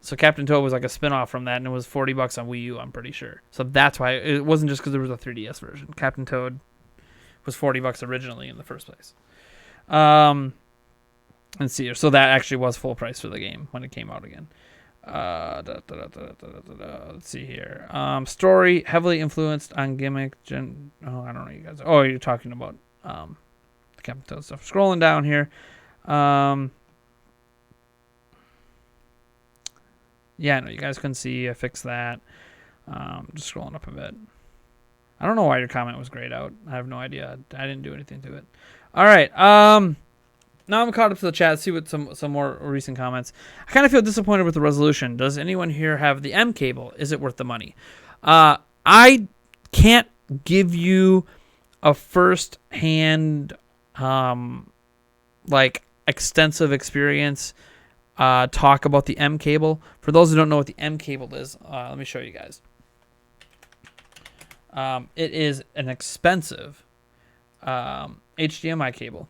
So Captain Toad was like a spin-off from that, and it was $40 on Wii U, I'm pretty sure. So that's why it wasn't just because there was a 3DS version. Captain Toad was $40 originally in the first place. Let's see here. So that actually was full price for the game when it came out again. Let's see here. Story heavily influenced on gimmick. I don't know, you guys. Oh, you're talking about the Captain Toad stuff. Scrolling down here. Yeah, no, you guys couldn't see. I fixed that. Just scrolling up a bit. I don't know why your comment was grayed out. I have no idea. I didn't do anything to it. All right. Now I'm caught up to the chat. See what some more recent comments. I kind of feel disappointed with the resolution. Does anyone here have the M cable? Is it worth the money? I can't give you a first-hand, extensive experience talk about the M cable. For those who don't know what the M cable is, let me show you guys. It is an expensive HDMI cable.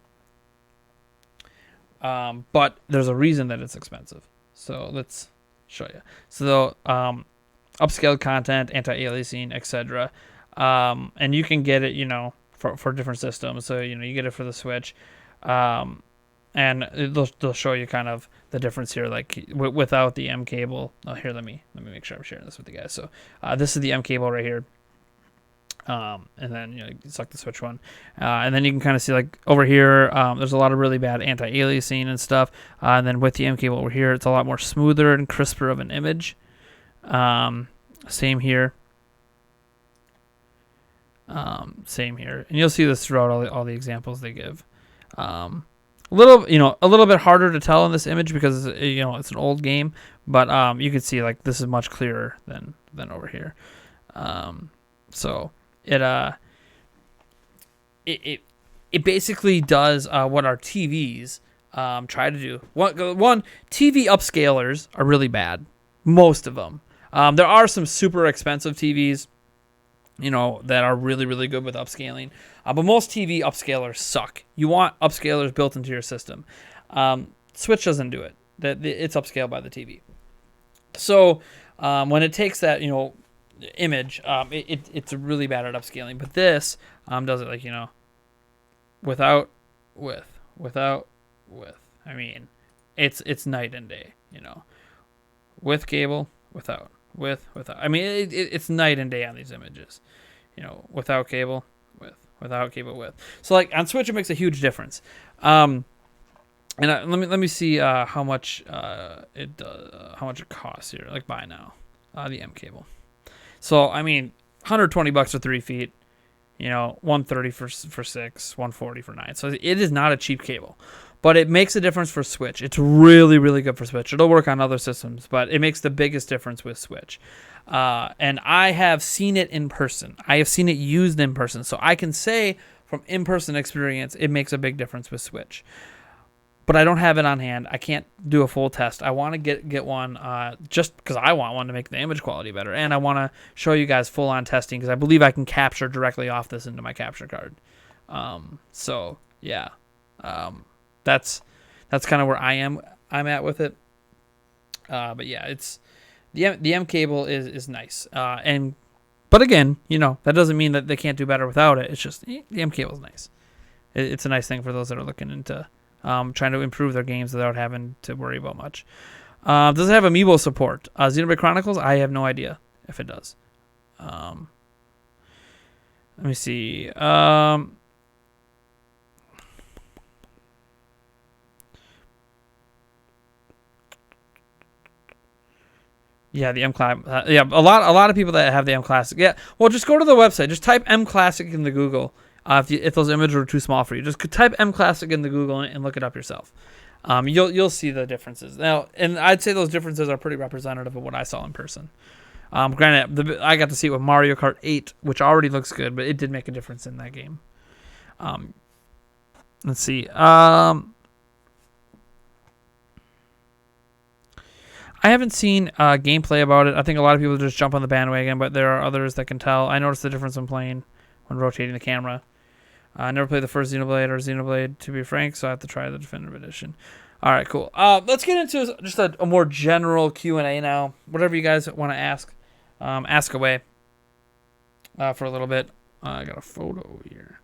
But there's a reason that it's expensive. So let's show you. So upscaled content, anti-aliasing, etc. And you can get it, for different systems. So, you get it for the Switch. And they'll show you kind of the difference here, like without the M cable. Oh, here, let me make sure I'm sharing this with you guys. So this is the M cable right here. And then you select the Switch one, and then you can kind of see like over here, there's a lot of really bad anti-aliasing and stuff. And then with the M cable over here, it's a lot more smoother and crisper of an image. Same here. Same here, and you'll see this throughout all the examples they give. A little bit harder to tell in this image because it's an old game, but you can see like this is much clearer than over here. So it basically does what our TVs try to do. One, TV upscalers are really bad. Most of them. There are some super expensive TVs, that are really, really good with upscaling. But most TV upscalers suck. You want upscalers built into your system. Switch doesn't do it. It's upscaled by the TV. So when it takes that, image, it's really bad at upscaling. But this does it like, without with. I mean, it's night and day, with cable, without. I mean, it's night and day on these images, without cable, without cable, with. So like on Switch, it makes a huge difference. And let me see how much it does, how much it costs here. Like buy now, the M cable. So I mean, $120 for 3 feet, $130 for 6, $140 for 9. So it is not a cheap cable. But it makes a difference for Switch. It's really, really good for Switch. It'll work on other systems, but it makes the biggest difference with Switch. And I have seen it in person. I have seen it used in person. So I can say from in-person experience, it makes a big difference with Switch. But I don't have it on hand. I can't do a full test. I want to get one just because I want one to make the image quality better. And I want to show you guys full-on testing because I believe I can capture directly off this into my capture card. So, yeah. That's kind of where I'm at with it. But yeah, it's the M cable is nice. But again, that doesn't mean that they can't do better without it. It's just the M cable is nice. It's a nice thing for those that are looking into trying to improve their games without having to worry about much. Does it have amiibo support? Xenoblade Chronicles? I have no idea if it does. Let me see. Yeah, the M Classic. Yeah, a lot of people that have the M Classic. Yeah, well, just go to the website. Just type M Classic in the Google. If those images are too small for you, just type M Classic in the Google and look it up yourself. You'll see the differences now, and I'd say those differences are pretty representative of what I saw in person. Granted, I got to see it with Mario Kart 8, which already looks good, but it did make a difference in that game. Let's see. I haven't seen gameplay about it. I think a lot of people just jump on the bandwagon, but there are others that can tell. I noticed the difference in playing when rotating the camera. I never played the first Xenoblade or Xenoblade, to be frank, so I have to try the Definitive Edition. All right, cool. Let's get into just a more general Q&A now. Whatever you guys want to ask, ask away for a little bit. I got a photo here.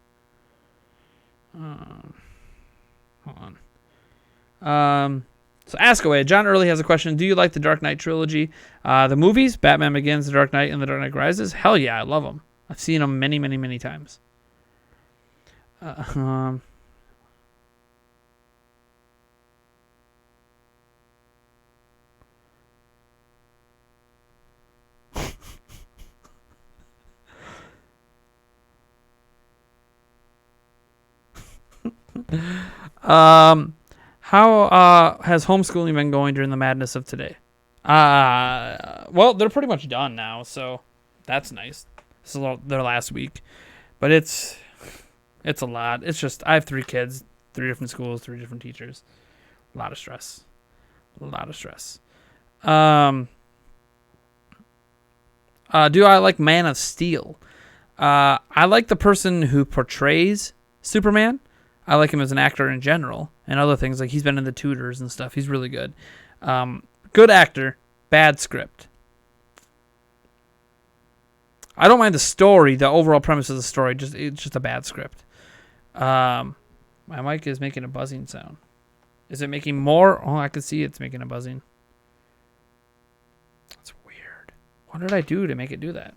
Hold on. So ask away. John Early has a question. Do you like the Dark Knight trilogy? The movies, Batman Begins, The Dark Knight, and The Dark Knight Rises? Hell yeah, I love them. I've seen them many, many, many times. How has homeschooling been going during the madness of today? Well, they're pretty much done now, so that's nice. This is their last week, but it's a lot. It's just I have 3 kids, 3 different schools, 3 different teachers. A lot of stress. Do I like Man of Steel? I like the person who portrays Superman. I like him as an actor in general and other things. Like he's been in The Tudors and stuff. He's really good. Good actor, bad script. I don't mind the story, the overall premise of the story. It's just a bad script. My mic is making a buzzing sound. Is it making more? Oh, I can see it's making a buzzing. That's weird. What did I do to make it do that?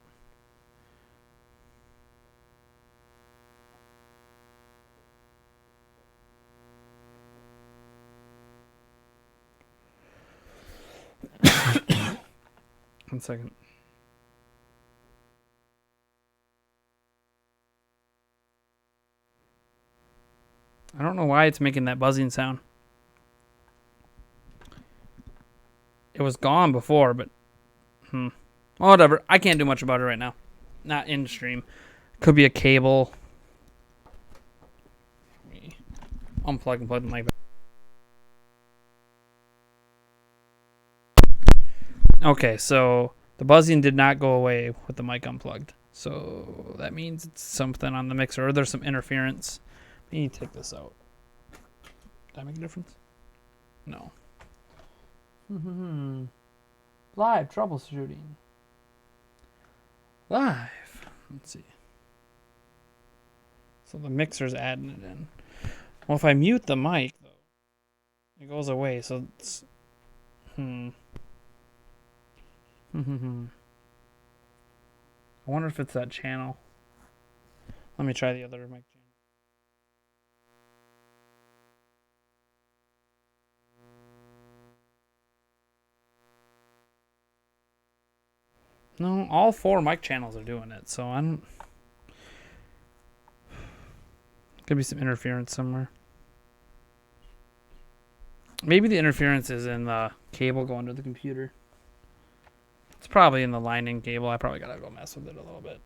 One second. I don't know why it's making that buzzing sound. It was gone before, but well, whatever. I can't do much about it right now. Not in stream. Could be a cable. Unplug and plug the mic back. Okay, so the buzzing did not go away with the mic unplugged. So that means it's something on the mixer, or there's some interference. We need to take this out. Did that make a difference? No. Live troubleshooting. Live. Let's see. So the mixer's adding it in. Well, if I mute the mic, though, it goes away. So it's... I wonder if it's that channel. Let me try the other mic channel. No, all 4 mic channels are doing it, so I don't... Could be some interference somewhere. Maybe the interference is in the cable going to the computer. It's probably in the lightning cable. I probably gotta go mess with it a little bit.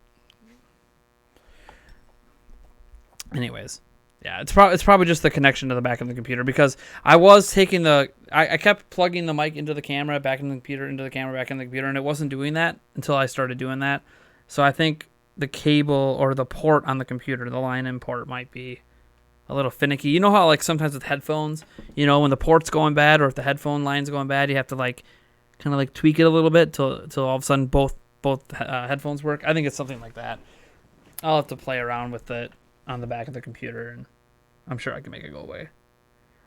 Anyways, yeah, it's probably just the connection to the back of the computer, because I was taking I kept plugging the mic into the camera, back in the computer, into the camera, back in the computer, and it wasn't doing that until I started doing that. So I think the cable or the port on the computer, the line-in port, might be a little finicky. You know how like sometimes with headphones, you know, when the port's going bad or if the headphone line's going bad, you have to like kind of like tweak it a little bit till all of a sudden both headphones work. I think it's something like that. I'll have to play around with it on the back of the computer, and I'm sure I can make it go away.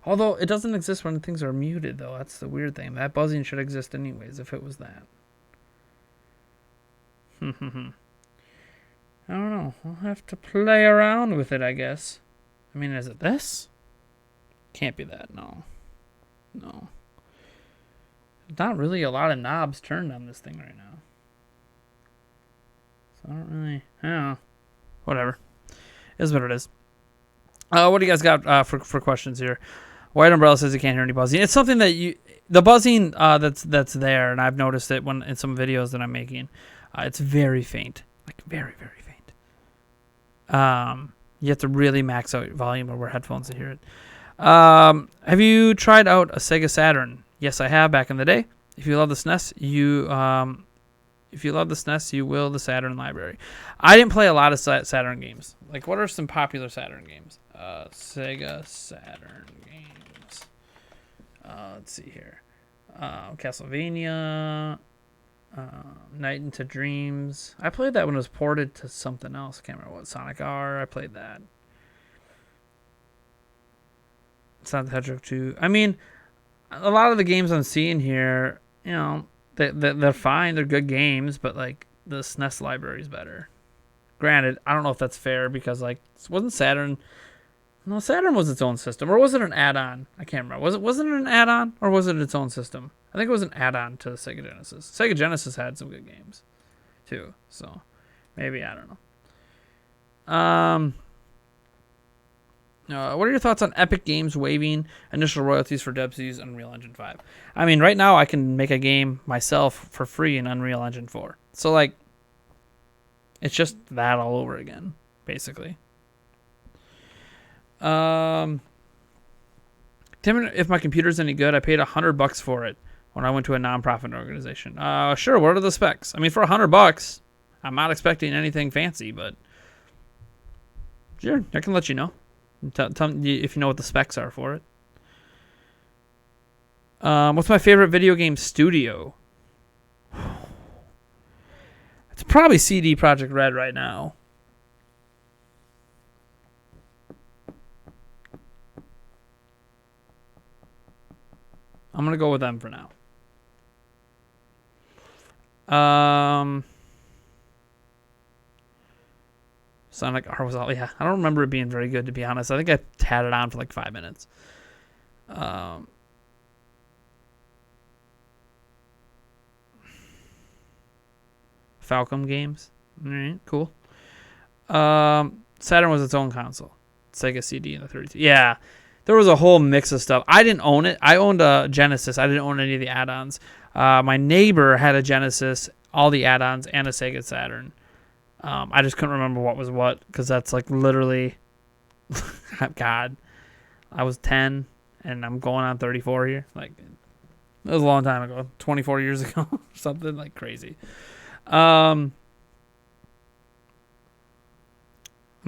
Although it doesn't exist when things are muted, though. That's the weird thing. That buzzing should exist anyways if it was that. I don't know. I'll have to play around with it, I guess. I mean, is it this? Can't be that. No. There's not really a lot of knobs turned on this thing right now. So I don't really... I don't know. Whatever. It is what it is. What do you guys got for questions here? White Umbrella says you can't hear any buzzing. It's something that the buzzing that's there, and I've noticed it when in some videos that I'm making. It's very faint, like very, very faint. You have to really max out volume or wear headphones to hear it. Have you tried out a Sega Saturn? Yes, I have back in the day. If you love the SNES, If you love the SNES, you will the Saturn library. I didn't play a lot of Saturn games. Like, what are some popular Saturn games? Sega Saturn games. Let's see here. Castlevania. Night into Dreams. I played that when it was ported to something else. I can't remember what. Sonic R. I played that. Sonic the Hedgehog 2. I mean, a lot of the games I'm seeing here, you know, they're fine. They're good games, but like the SNES library is better. Granted, I don't know if that's fair because like wasn't Saturn. No, Saturn was its own system, or was it an add-on? I can't remember. Wasn't it an add-on, or was it its own system? I think it was an add-on to the Sega Genesis. Sega Genesis had some good games, too. So maybe, I don't know. What are your thoughts on Epic Games waiving initial royalties for devs who use Unreal Engine 5? I mean, right now I can make a game myself for free in Unreal Engine 4. So, like, it's just that all over again, basically. Tim, if my computer's any good, I paid $100 for it when I went to a nonprofit organization. Sure. What are the specs? I mean, for $100, I'm not expecting anything fancy, but sure, I can let you know. Tell me if you know what the specs are for it. What's my favorite video game studio? It's probably CD Projekt Red right now. I'm going to go with them for now. Sonic R was all, yeah. I don't remember it being very good, to be honest. I think I had it on for like 5 minutes. Falcom Games. All right, cool. Saturn was its own console. Sega CD and the 32. Yeah. There was a whole mix of stuff. I didn't own it. I owned a Genesis. I didn't own any of the add-ons. My neighbor had a Genesis, all the add-ons, and a Sega Saturn. I just couldn't remember what was what because that's like literally, God, I was 10 and I'm going on 34 here. Like, it was a long time ago, 24 years ago, something like crazy. Let's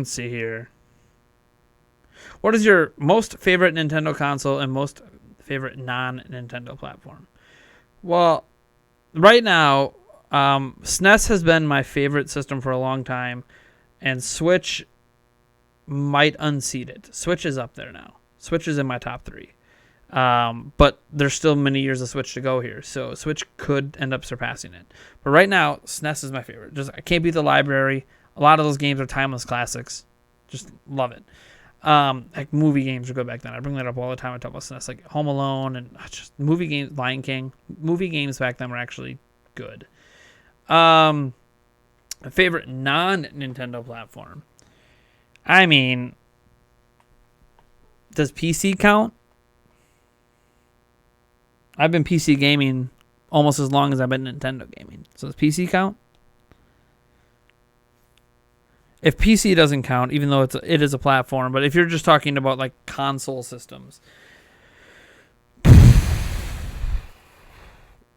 see here. What is your most favorite Nintendo console and most favorite non-Nintendo platform? Well, right now, SNES has been my favorite system for a long time, and Switch might unseat it. Switch is up there now. Switch is in my top 3. But there's still many years of Switch to go here, so Switch could end up surpassing it. But right now, SNES is my favorite. I can't beat the library. A lot of those games are timeless classics. Just love it. Like movie games would go back then. I bring that up all the time. I talk about SNES, like Home Alone and just movie games, Lion King. Movie games back then were actually good. A favorite non-Nintendo platform. I mean, does PC count? I've been PC gaming almost as long as I've been Nintendo gaming. So does PC count? If PC doesn't count, even though it is a platform, but if you're just talking about like console systems,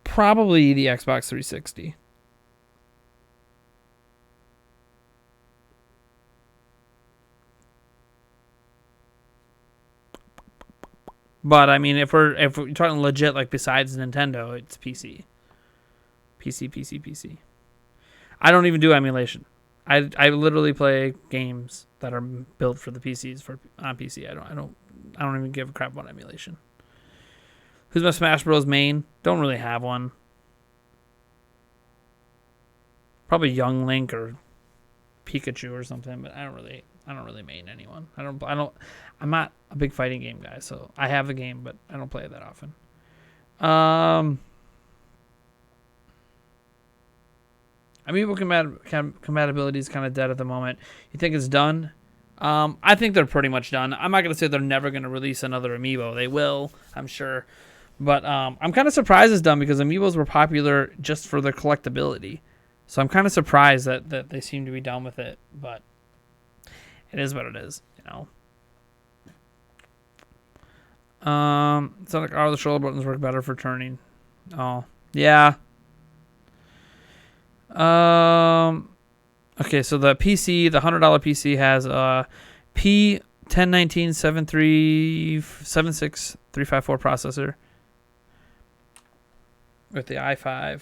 probably the Xbox 360. But I mean, if we're talking legit, like besides Nintendo, it's PC. PC. I don't even do emulation. I literally play games that are built for the PCs on PC. I don't even give a crap about emulation. Who's my Smash Bros main? Don't really have one. Probably Young Link or Pikachu or something, but I don't really main anyone. I'm not a big fighting game guy, so I have the game, but I don't play it that often. Amiibo compatibility is kind of dead at the moment. You think it's done? I think they're pretty much done. I'm not going to say they're never going to release another Amiibo. They will, I'm sure. But I'm kind of surprised it's done because Amiibos were popular just for their collectability. So I'm kind of surprised that they seem to be done with it. But it is what it is, you know. It's not like, the shoulder buttons work better for turning. Oh, yeah. Okay, so the PC, the $100 PC has a P1019 76354 processor with the i5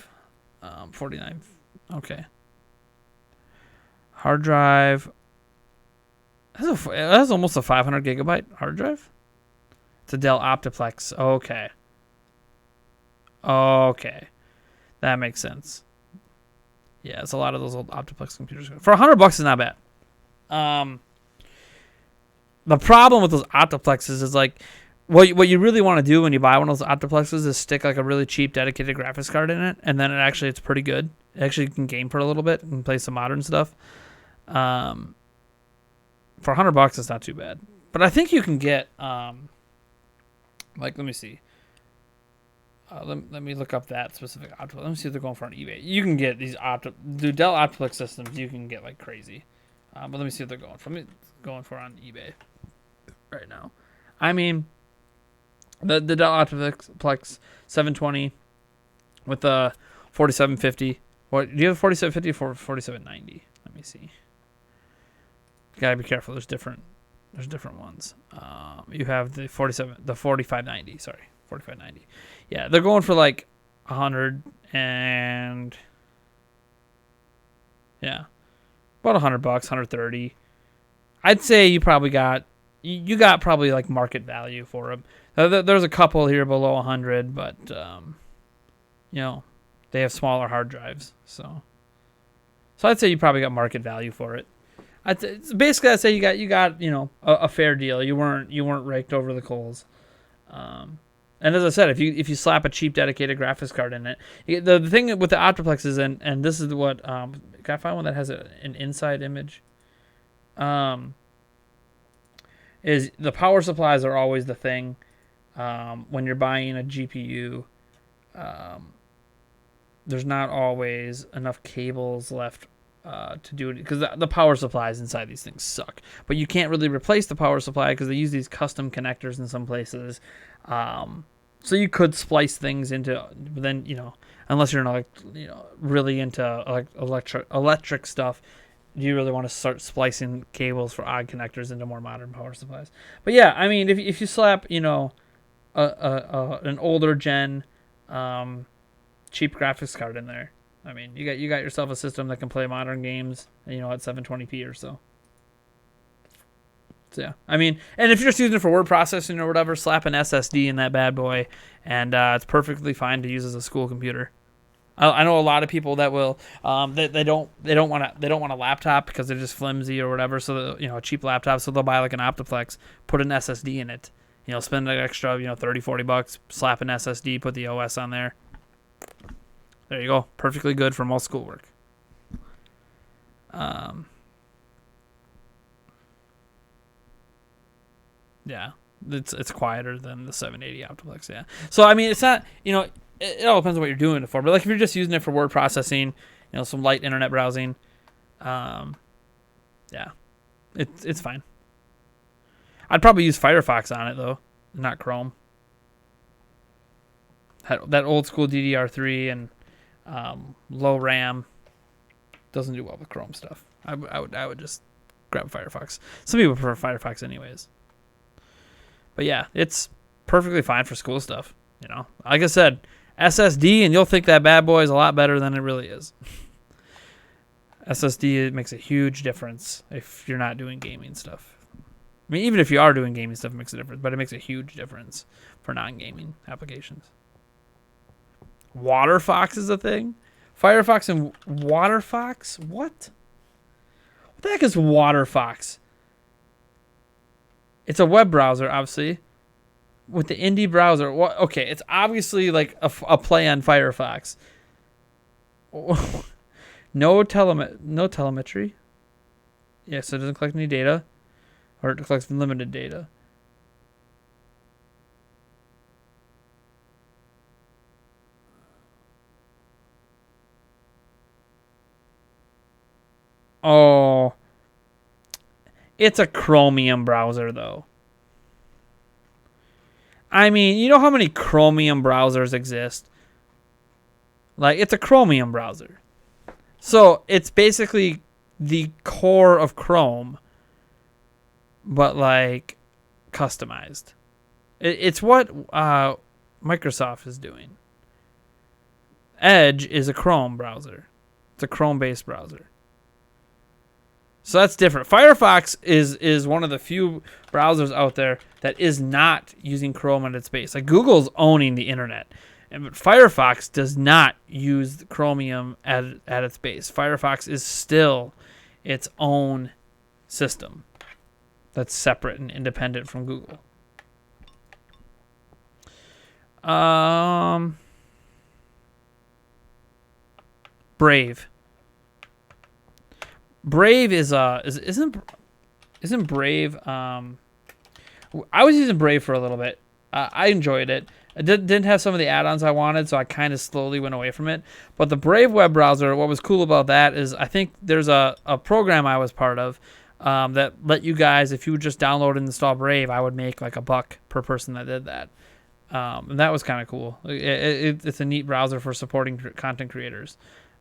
49. Okay. Hard drive. That's almost a 500 gigabyte hard drive. It's a Dell Optiplex. Okay. Okay. That makes sense. Yeah, it's a lot of those old Optiplex computers. For $100 is not bad. The problem with those Optiplexes is like, what you really want to do when you buy one of those Optiplexes is stick like a really cheap dedicated graphics card in it, and then it's pretty good. It actually can game for a little bit and play some modern stuff. For $100, it's not too bad. But I think you can get let me see. Let me look up that specific Optiplex. Let me see if they're going for on eBay. You can get these Dell Optiplex systems. You can get like crazy. But let me see what they're going for. Going for on eBay right now. I mean, the Dell Optiplex 720 with the 4750. What do you have? 4750 or 4790? Let me see. You gotta be careful. There's different ones. You have the 4590. Sorry, 4590. Yeah, they're going for like 100 and yeah, about $100, 130. I'd say you probably got probably like market value for them. There's a couple here below 100, but they have smaller hard drives, so I'd say you probably got market value for it. I'd say you got a fair deal. You weren't raked over the coals. And as I said, if you slap a cheap dedicated graphics card in it, the thing with the Optiplexes, and this is what can I find one that has an inside image? Is the power supplies are always the thing when you're buying a GPU. There's not always enough cables left to do it, because the power supplies inside these things suck. But you can't really replace the power supply because they use these custom connectors in some places. So you could splice things into, but then unless you're really into electric stuff, do you really want to start splicing cables for odd connectors into more modern power supplies? But yeah, I mean, if you slap an older gen cheap graphics card in there, I mean, you got yourself a system that can play modern games, at 720p or so. So yeah, I mean, and if you're just using it for word processing or whatever, slap an SSD in that bad boy, and it's perfectly fine to use as a school computer. I know a lot of people that will they don't want a laptop because they're just flimsy or whatever. So a cheap laptop, so they'll buy like an Optiplex, put an SSD in it, spend an extra $30-$40, slap an SSD, put the OS on there. There you go, perfectly good for most schoolwork. Yeah, it's quieter than the 780 Optiplex. Yeah, so I mean, it's not it all depends on what you're doing it for. But like if you're just using it for word processing, some light internet browsing, yeah, it's fine. I'd probably use Firefox on it though, not Chrome. That old school DDR3 and low RAM doesn't do well with Chrome stuff. I would just grab Firefox. Some people prefer Firefox anyways. But yeah, it's perfectly fine for school stuff. Like I said, SSD, and you'll think that bad boy is a lot better than it really is. SSD, it makes a huge difference if you're not doing gaming stuff. I mean, even if you are doing gaming stuff, it makes a difference, but it makes a huge difference for non-gaming applications. WaterFox is a thing? Firefox and WaterFox? What the heck is WaterFox? It's a web browser, obviously, with the indie browser. Okay, it's obviously like a play on Firefox. No telemetry. Yeah, so it doesn't collect any data, or it collects limited data. Oh, it's a Chromium browser, though. I mean, you know how many Chromium browsers exist? Like, it's a Chromium browser. So it's basically the core of Chrome, but like customized. It's what Microsoft is doing. Edge is a Chrome browser. It's a Chrome-based browser. So that's different. Firefox is one of the few browsers out there that is not using Chrome at its base. Like Google's owning the internet, but Firefox does not use Chromium at its base. Firefox is still its own system that's separate and independent from Google. Brave. Brave isn't Brave. I was using Brave for a little bit. I enjoyed it. I didn't have some of the add-ons I wanted, so I kind of slowly went away from it. But the Brave web browser, what was cool about that is I think there's a program I was part of that let you guys, if you would just download and install Brave, I would make like $1 per person that did that. And that was kind of cool. It's a neat browser for supporting content creators.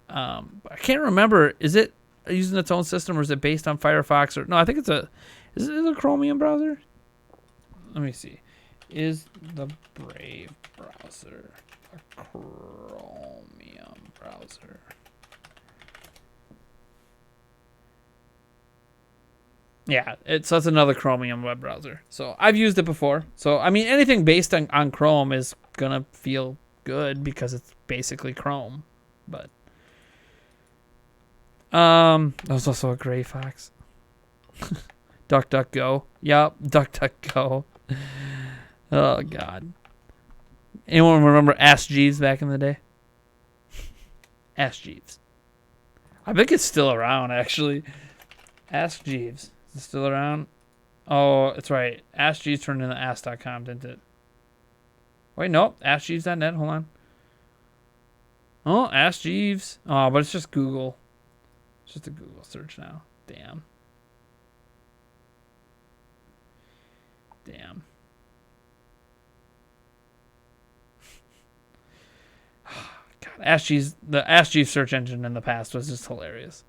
I can't remember, is it using its own system or is it based on Firefox? Or no, I think is it a Chromium browser? Let me see. Is the Brave browser a Chromium browser? Yeah, that's another Chromium web browser. So I've used it before. So I mean, anything based on Chrome is gonna feel good because it's basically Chrome. But that was also a Gray Fox. DuckDuckGo. Yup, DuckDuckGo. Oh God. Anyone remember Ask Jeeves back in the day? Ask Jeeves. I think it's still around actually. Ask Jeeves. Is it still around? Oh, it's right. Ask Jeeves turned into ask.com, didn't it? Wait, nope. AskJeeves.net. Hold on. Oh, Ask Jeeves. Oh, but it's just Google. It's just a Google search now. Damn. God, Ask Jeeves, the Ask Jeeves search engine in the past was just hilarious.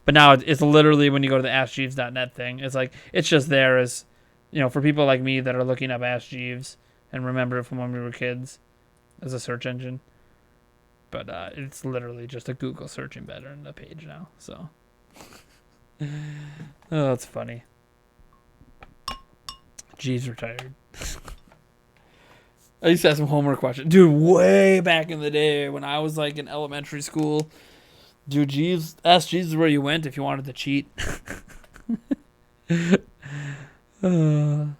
But now it's literally when you go to the AskJeeves.net thing, it's like it's just there as, for people like me that are looking up Ask Jeeves and remember it from when we were kids as a search engine. But it's literally just a Google searching better in the page now. So, oh, that's funny. Jeeves retired. I used to have some homework questions. Dude, way back in the day when I was like in elementary school. Dude, Jeeves, Ask Jeeves is where you went if you wanted to cheat. Oh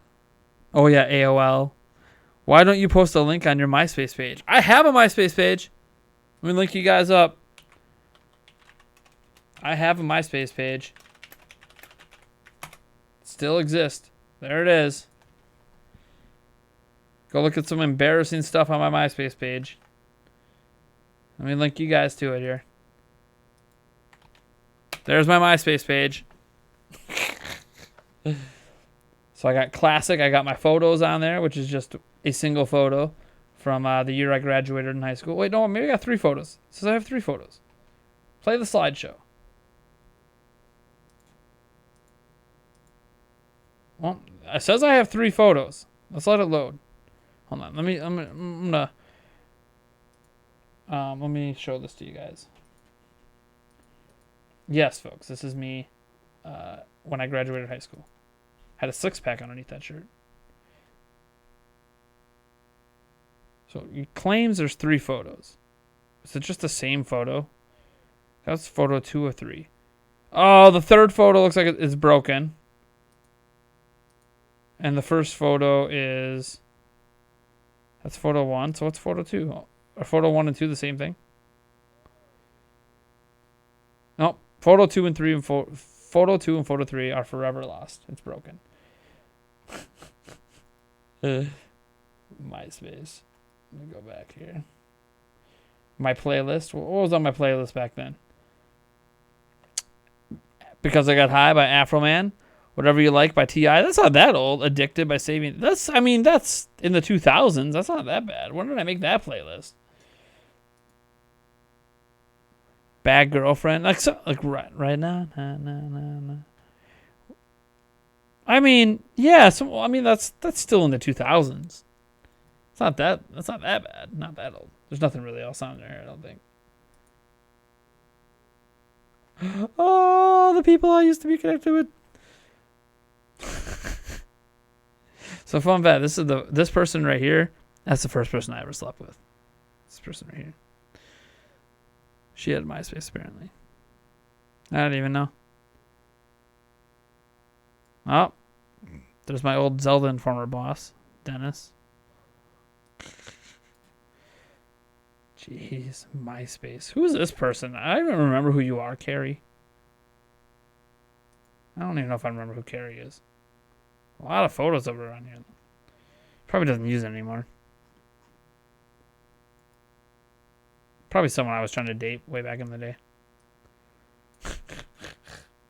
yeah, AOL. Why don't you post a link on your MySpace page? I have a MySpace page. Let me link you guys up. I have a MySpace page. Still exists. There it is. Go look at some embarrassing stuff on my MySpace page. Let me link you guys to it here. There's my MySpace page. So I got classic. I got my photos on there, which is just a single photo from the year I graduated in high school. Wait, no, maybe I got 3 photos. It says I have 3 photos. Play the slideshow. Well, it says I have 3 photos. Let's let it load. Hold on. Let me show this to you guys. Yes, folks, this is me when I graduated high school. Had a 6-pack underneath that shirt. So it claims there's 3 photos. Is it just the same photo? That's photo 2 or 3. Oh, the 3rd photo looks like it's broken. And the first photo is... That's photo 1. So what's photo 2? Are photo 1 and 2 the same thing? Nope. Photo 2 and 3 and photo 2 and photo 3 are forever lost. It's broken. MySpace. Let me go back here. My playlist. What was on my playlist back then? Because I Got High by Afroman. Whatever You Like by T.I. That's not that old. Addicted by Saving. That's in the 2000s. That's not that bad. When did I make that playlist? Bad girlfriend. Like, so, like right now. Nah. I mean, yeah. So I mean, that's still in the 2000s. It's not that. That's not that bad. Not that old. There's nothing really else on there. I don't think. Oh, the people I used to be connected with. So fun fact. This person right here. That's the first person I ever slept with. This person right here. She had MySpace apparently. I don't even know. Oh, there's my old Zelda Informer boss, Dennis. Jeez, MySpace. Who is this person? I don't even remember who you are, Carrie. I don't even know if I remember who Carrie is. A lot of photos of her on here. Probably doesn't use it anymore. Probably someone I was trying to date way back in the day.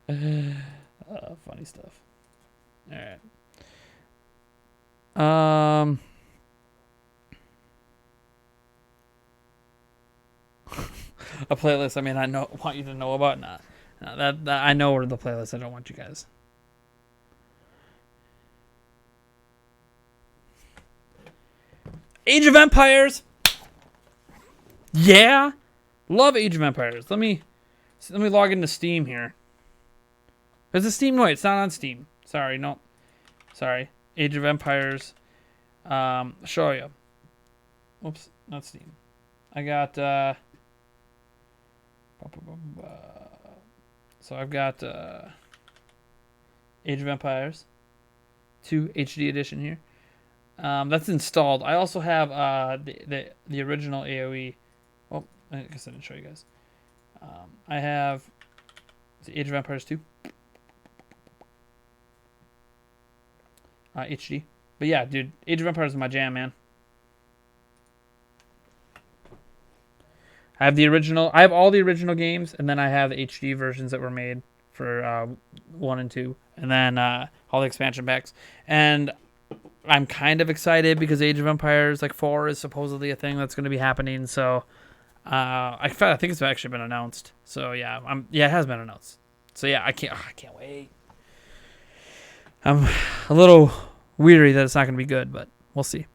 Funny stuff. All right. A playlist. I mean, want you to know about. Nah, that I know where the playlist. I don't want you guys. Age of Empires. Yeah, love Age of Empires. Let me log into Steam here. There's a Steam. No, it's not on Steam. Sorry, no. Sorry. Age of Empires. Show you. Oops, not Steam. I got. So I've got Age of Empires 2 HD edition here. That's installed. I also have the original AOE. Oh, I guess I didn't show you guys. I have the Age of Empires 2 HD. But yeah, dude, Age of Empires is my jam, man. I have the original. I have all the original games, and then I have the HD versions that were made for 1 and 2, and then all the expansion packs. And I'm kind of excited because Age of Empires 4 is supposedly a thing that's going to be happening. So I think it's actually been announced. So yeah, it has been announced. So yeah, I can't wait. I'm a little weary that it's not going to be good, but we'll see.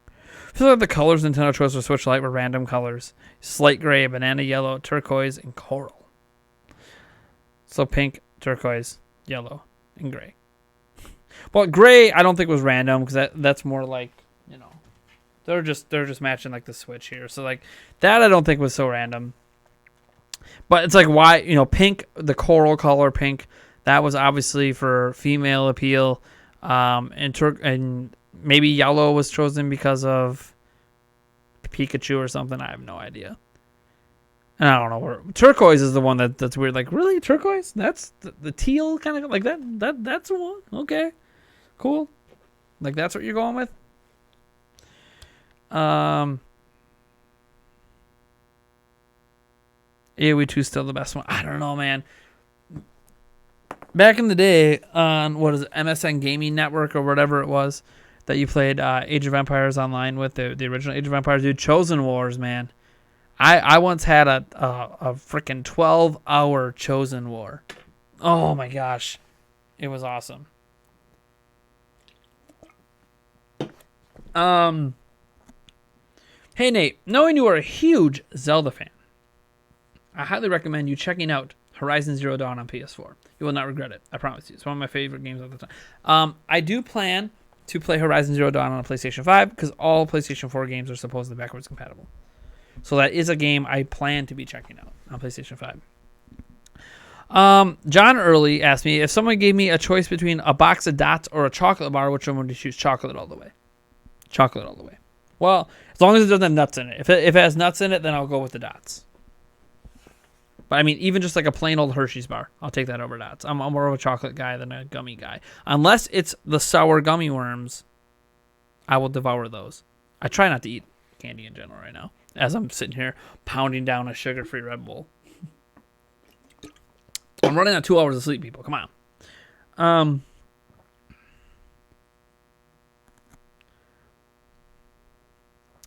I feel like the colors Nintendo chose for Switch Lite were random colors. Slate gray, banana yellow, turquoise, and coral. So pink, turquoise, yellow, and gray. Well, gray I don't think was random because that's more like, they're just matching the Switch here. So that I don't think was so random. But it's why, pink, the coral color pink, that was obviously for female appeal. And maybe yellow was chosen because of Pikachu or something. I have no idea. And I don't know where turquoise is the one that's weird. Really, turquoise? That's the teal kind of that. That's the one. Okay, cool. That's what you're going with. AoE 2 still the best one. I don't know, man. Back in the day on MSN Gaming Network or whatever it was that you played Age of Empires online with, the original Age of Empires, dude, Chosen Wars, man. I once had a freaking 12-hour Chosen War. Oh my gosh. It was awesome. Hey Nate, knowing you are a huge Zelda fan, I highly recommend you checking out Horizon Zero Dawn on PS4. You will not regret it. I promise you. It's one of my favorite games of the time. I do plan to play Horizon Zero Dawn on a PlayStation 5 because all PlayStation 4 games are supposedly backwards compatible. So that is a game I plan to be checking out on PlayStation 5. John Early asked me, if someone gave me a choice between a box of dots or a chocolate bar, which one would you choose? Chocolate all the way. Chocolate all the way. Well, as long as it doesn't have nuts in it. If it has nuts in it, then I'll go with the dots. But I mean, even just a plain old Hershey's bar, I'll take that over dots. I'm more of a chocolate guy than a gummy guy. Unless it's the sour gummy worms, I will devour those. I try not to eat candy in general right now, as I'm sitting here pounding down a sugar-free Red Bull. I'm running on 2 hours of sleep, people. Come on.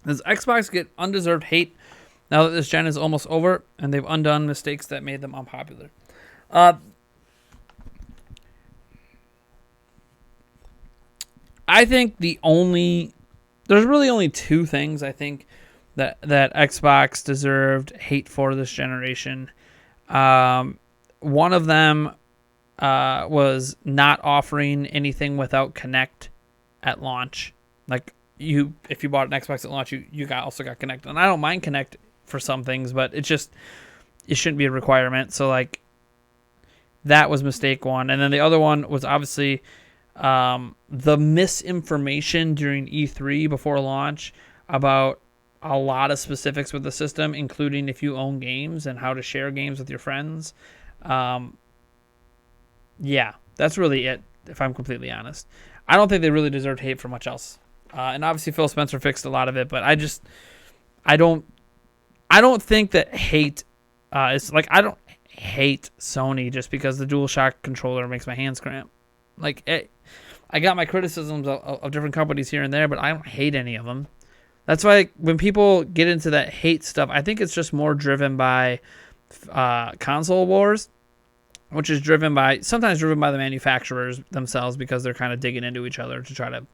Does Xbox get undeserved hate now that this gen is almost over and they've undone mistakes that made them unpopular. I think there's really only two things I think that Xbox deserved hate for this generation. One of them was not offering anything without Kinect at launch. Like if you bought an Xbox at launch, you also got Kinect, and I don't mind Kinect for some things, but it shouldn't be a requirement. So like that was mistake one, and then the other one was obviously the misinformation during E3 before launch about a lot of specifics with the system, including if you own games and how to share games with your friends. Yeah, that's really it, if I'm completely honest. I don't think they really deserved hate for much else. And obviously Phil Spencer fixed a lot of it, but I don't think that hate is like, I don't hate Sony just because the DualShock controller makes my hands cramp. Like, I got my criticisms of different companies here and there, but I don't hate any of them. That's why when people get into that hate stuff, I think it's just more driven by console wars, which is sometimes driven by the manufacturers themselves because they're kind of digging into each other to try to,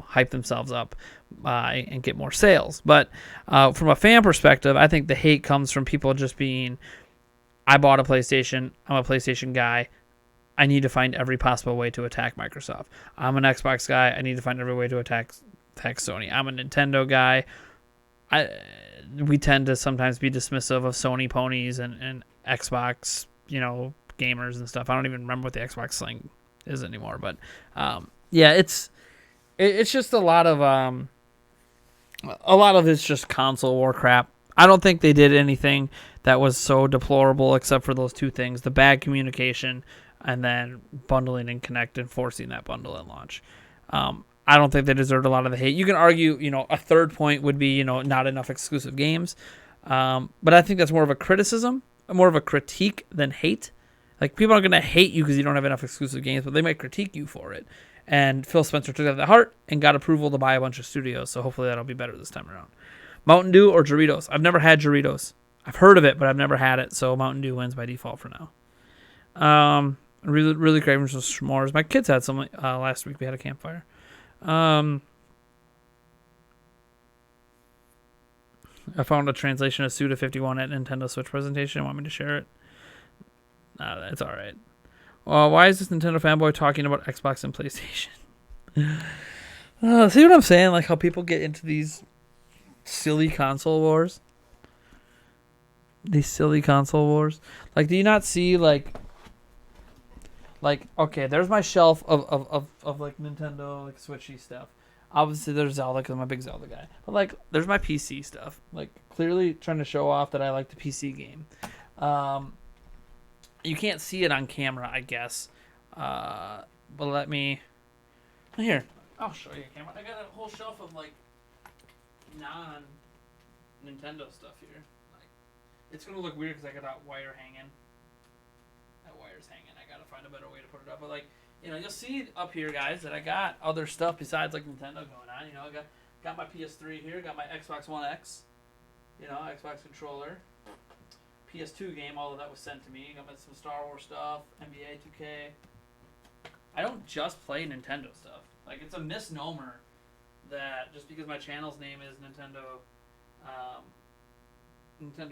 hype themselves up and get more sales. But from a fan perspective, I think the hate comes from people just being, I bought a PlayStation, I'm a PlayStation guy, I need to find every possible way to attack Microsoft. I'm an Xbox guy, I need to find every way to attack Sony. I'm a Nintendo guy. We tend to sometimes be dismissive of Sony ponies and Xbox, gamers and stuff. I don't even remember what the Xbox thing is anymore, but yeah, it's just a lot of it's just console war crap. I don't think they did anything that was so deplorable except for those two things: the bad communication and then bundling and Kinect and forcing that bundle at launch. I don't think they deserved a lot of the hate. You can argue, a third point would be, not enough exclusive games. But I think that's more of a criticism, more of a critique than hate. Like, people aren't going to hate you because you don't have enough exclusive games, but they might critique you for it. And Phil Spencer took that to heart and got approval to buy a bunch of studios, so hopefully that'll be better this time around. Mountain Dew or Doritos? I've never had Doritos. I've heard of it, but I've never had it, so Mountain Dew wins by default for now. Really, really craving some s'mores. My kids had some last week. We had a campfire. I found a translation of Suda51 at Nintendo Switch presentation. Want me to share it? Nah, that's all right. Why is this Nintendo fanboy talking about Xbox and PlayStation? See what I'm saying? Like how people get into these silly console wars? These silly console wars? Like, do you not see, like, okay, there's my shelf of like Nintendo, like Switchy stuff. Obviously, there's Zelda because I'm a big Zelda guy. But like, there's my PC stuff. Like, clearly trying to show off that I like the PC game. You can't see it on camera, I guess. But let me. Here, I'll show you a camera. I got a whole shelf of like non-Nintendo stuff here. Like, it's gonna look weird because I got that wire hanging. That wire's hanging. I gotta find a better way to put it up. But like, you'll see up here, guys, that I got other stuff besides like Nintendo going on. I got my PS3 here, got my Xbox One X, Xbox controller, PS2 game, all of that was sent to me. Got some Star Wars stuff, NBA 2K. I don't just play Nintendo stuff. Like, it's a misnomer that just because my channel's name is Nintendo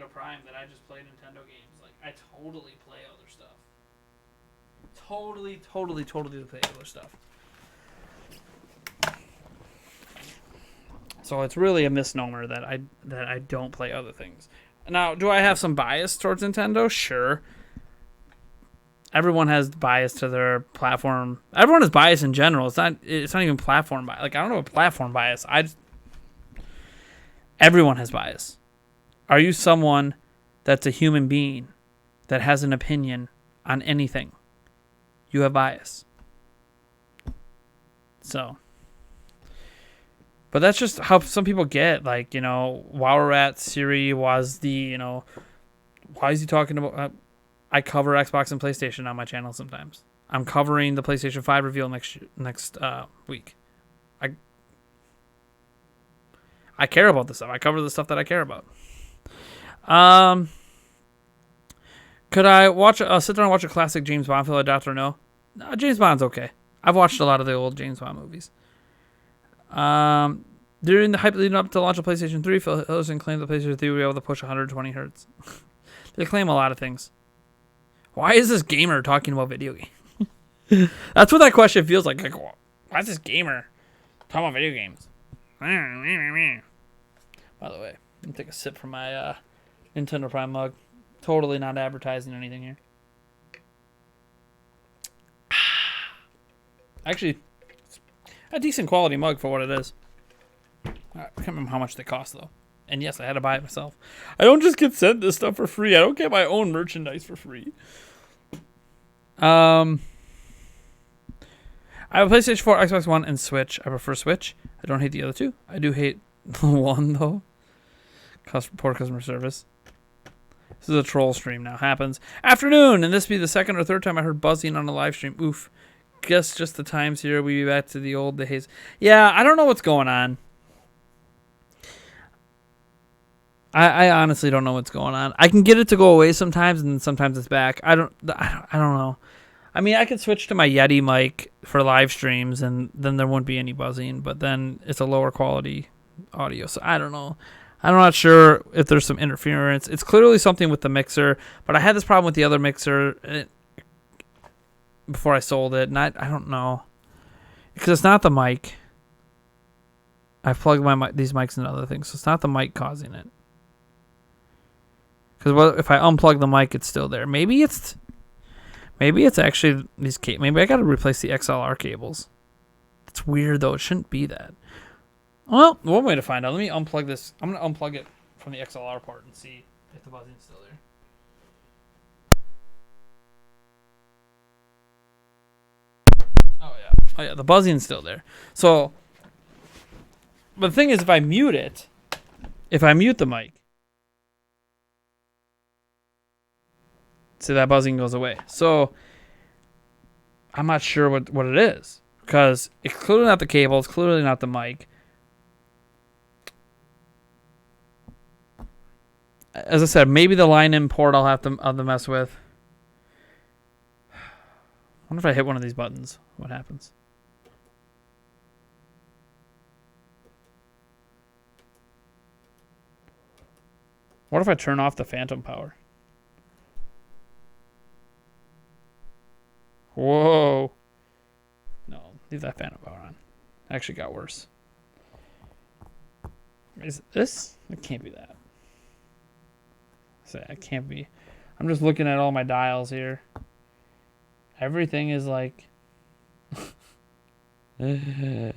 Prime that I just play Nintendo games. Like, I totally play other stuff. Totally play other stuff. So it's really a misnomer that I don't play other things. Now, do I have some bias towards Nintendo? Sure. Everyone has bias to their platform. Everyone has bias in general. It's not even platform bias. Like, I don't know what platform bias. Everyone has bias. Are you someone that's a human being that has an opinion on anything? You have bias. So, but that's just how some people get. Like, Wowrat Siri was the, why is he talking about? I cover Xbox and PlayStation on my channel sometimes. I'm covering the PlayStation 5 reveal next week. I care about this stuff. I cover the stuff that I care about. Um, could I watch? Sit down and watch a classic James Bond film? Doctor No. James Bond's okay. I've watched a lot of the old James Bond movies. During the hype leading up to the launch of PlayStation 3, Phil Hillerson claimed the PlayStation 3 would be able to push 120 hertz. They claim a lot of things. Why is this gamer talking about video games? That's what that question feels like. Like, why is this gamer talking about video games? By the way, let me take a sip from my Nintendo Prime mug. Totally not advertising anything here. Actually, it's a decent quality mug for what it is. I can't remember how much they cost, though. And yes, I had to buy it myself. I don't just get sent this stuff for free. I don't get my own merchandise for free. I have a PlayStation 4, Xbox One, and Switch. I prefer Switch. I don't hate the other two. I do hate the one, though. Poor customer service. This is a troll stream now. Happens. Afternoon, and this be the second or third time I heard buzzing on a live stream. Oof. Guess just the times here. We be back to the old days. Yeah, I don't know what's going on. I honestly don't know what's going on. I can get it to go away sometimes, and then sometimes it's back. I don't know. I mean, I could switch to my Yeti mic for live streams, and then there wouldn't be any buzzing. But then it's a lower quality audio, so I don't know. I'm not sure if there's some interference. It's clearly something with the mixer, but I had this problem with the other mixer before I sold it, and I don't know because it's not the mic. I've plugged these mics into other things, so it's not the mic causing it. Because if I unplug the mic, it's still there. Maybe it's actually these cables. Maybe I got to replace the XLR cables. It's weird though. It shouldn't be that. Well, one way to find out. Let me unplug this. I'm gonna unplug it from the XLR part and see if the buzzing's still there. Oh yeah, the buzzing's still there. So, but the thing is, if I mute the mic. So that buzzing goes away. So I'm not sure what it is because it's clearly not the cable. It's clearly not the mic. As I said, maybe the line-in port I'll have to mess with. I wonder if I hit one of these buttons, what happens? What if I turn off the phantom power? Whoa. No, leave that phantom power on. Actually got worse. Is it this? It can't be that. It can't be. I'm just looking at all my dials here. Everything is like... I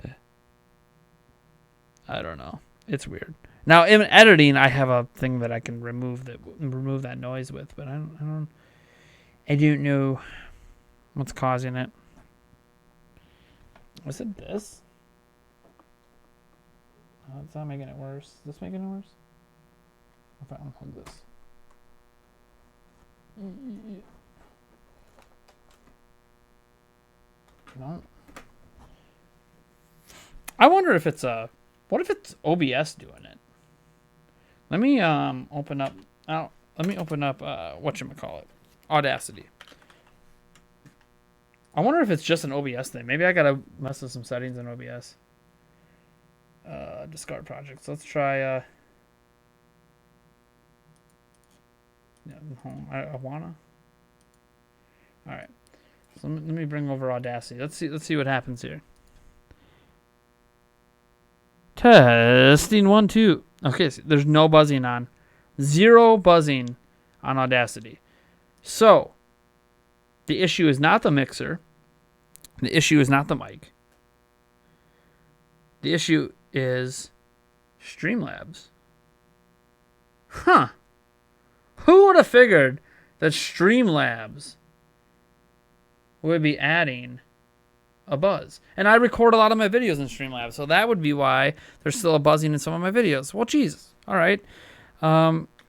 don't know. It's weird. Now, in editing, I have a thing that I can remove that noise with, but I don't know what's causing it. Was it this? Oh, it's not making it worse. Is this making it worse? If I unplug this. No. I wonder if it's what if it's OBS doing it? Let me open up whatchamacallit, Audacity. I wonder if it's just an OBS thing. Maybe I gotta mess with some settings in OBS. Discard projects. Let's try I wanna. All right. So let me bring over Audacity. Let's see what happens here. Testing 1 2. Okay, so there's no buzzing on. Zero buzzing on Audacity. So the issue is not the mixer. The issue is not the mic. The issue is Streamlabs. Huh. Who would have figured that Streamlabs would be adding a buzz? And I record a lot of my videos in Streamlabs, so that would be why there's still a buzzing in some of my videos. Well, Jesus. All right.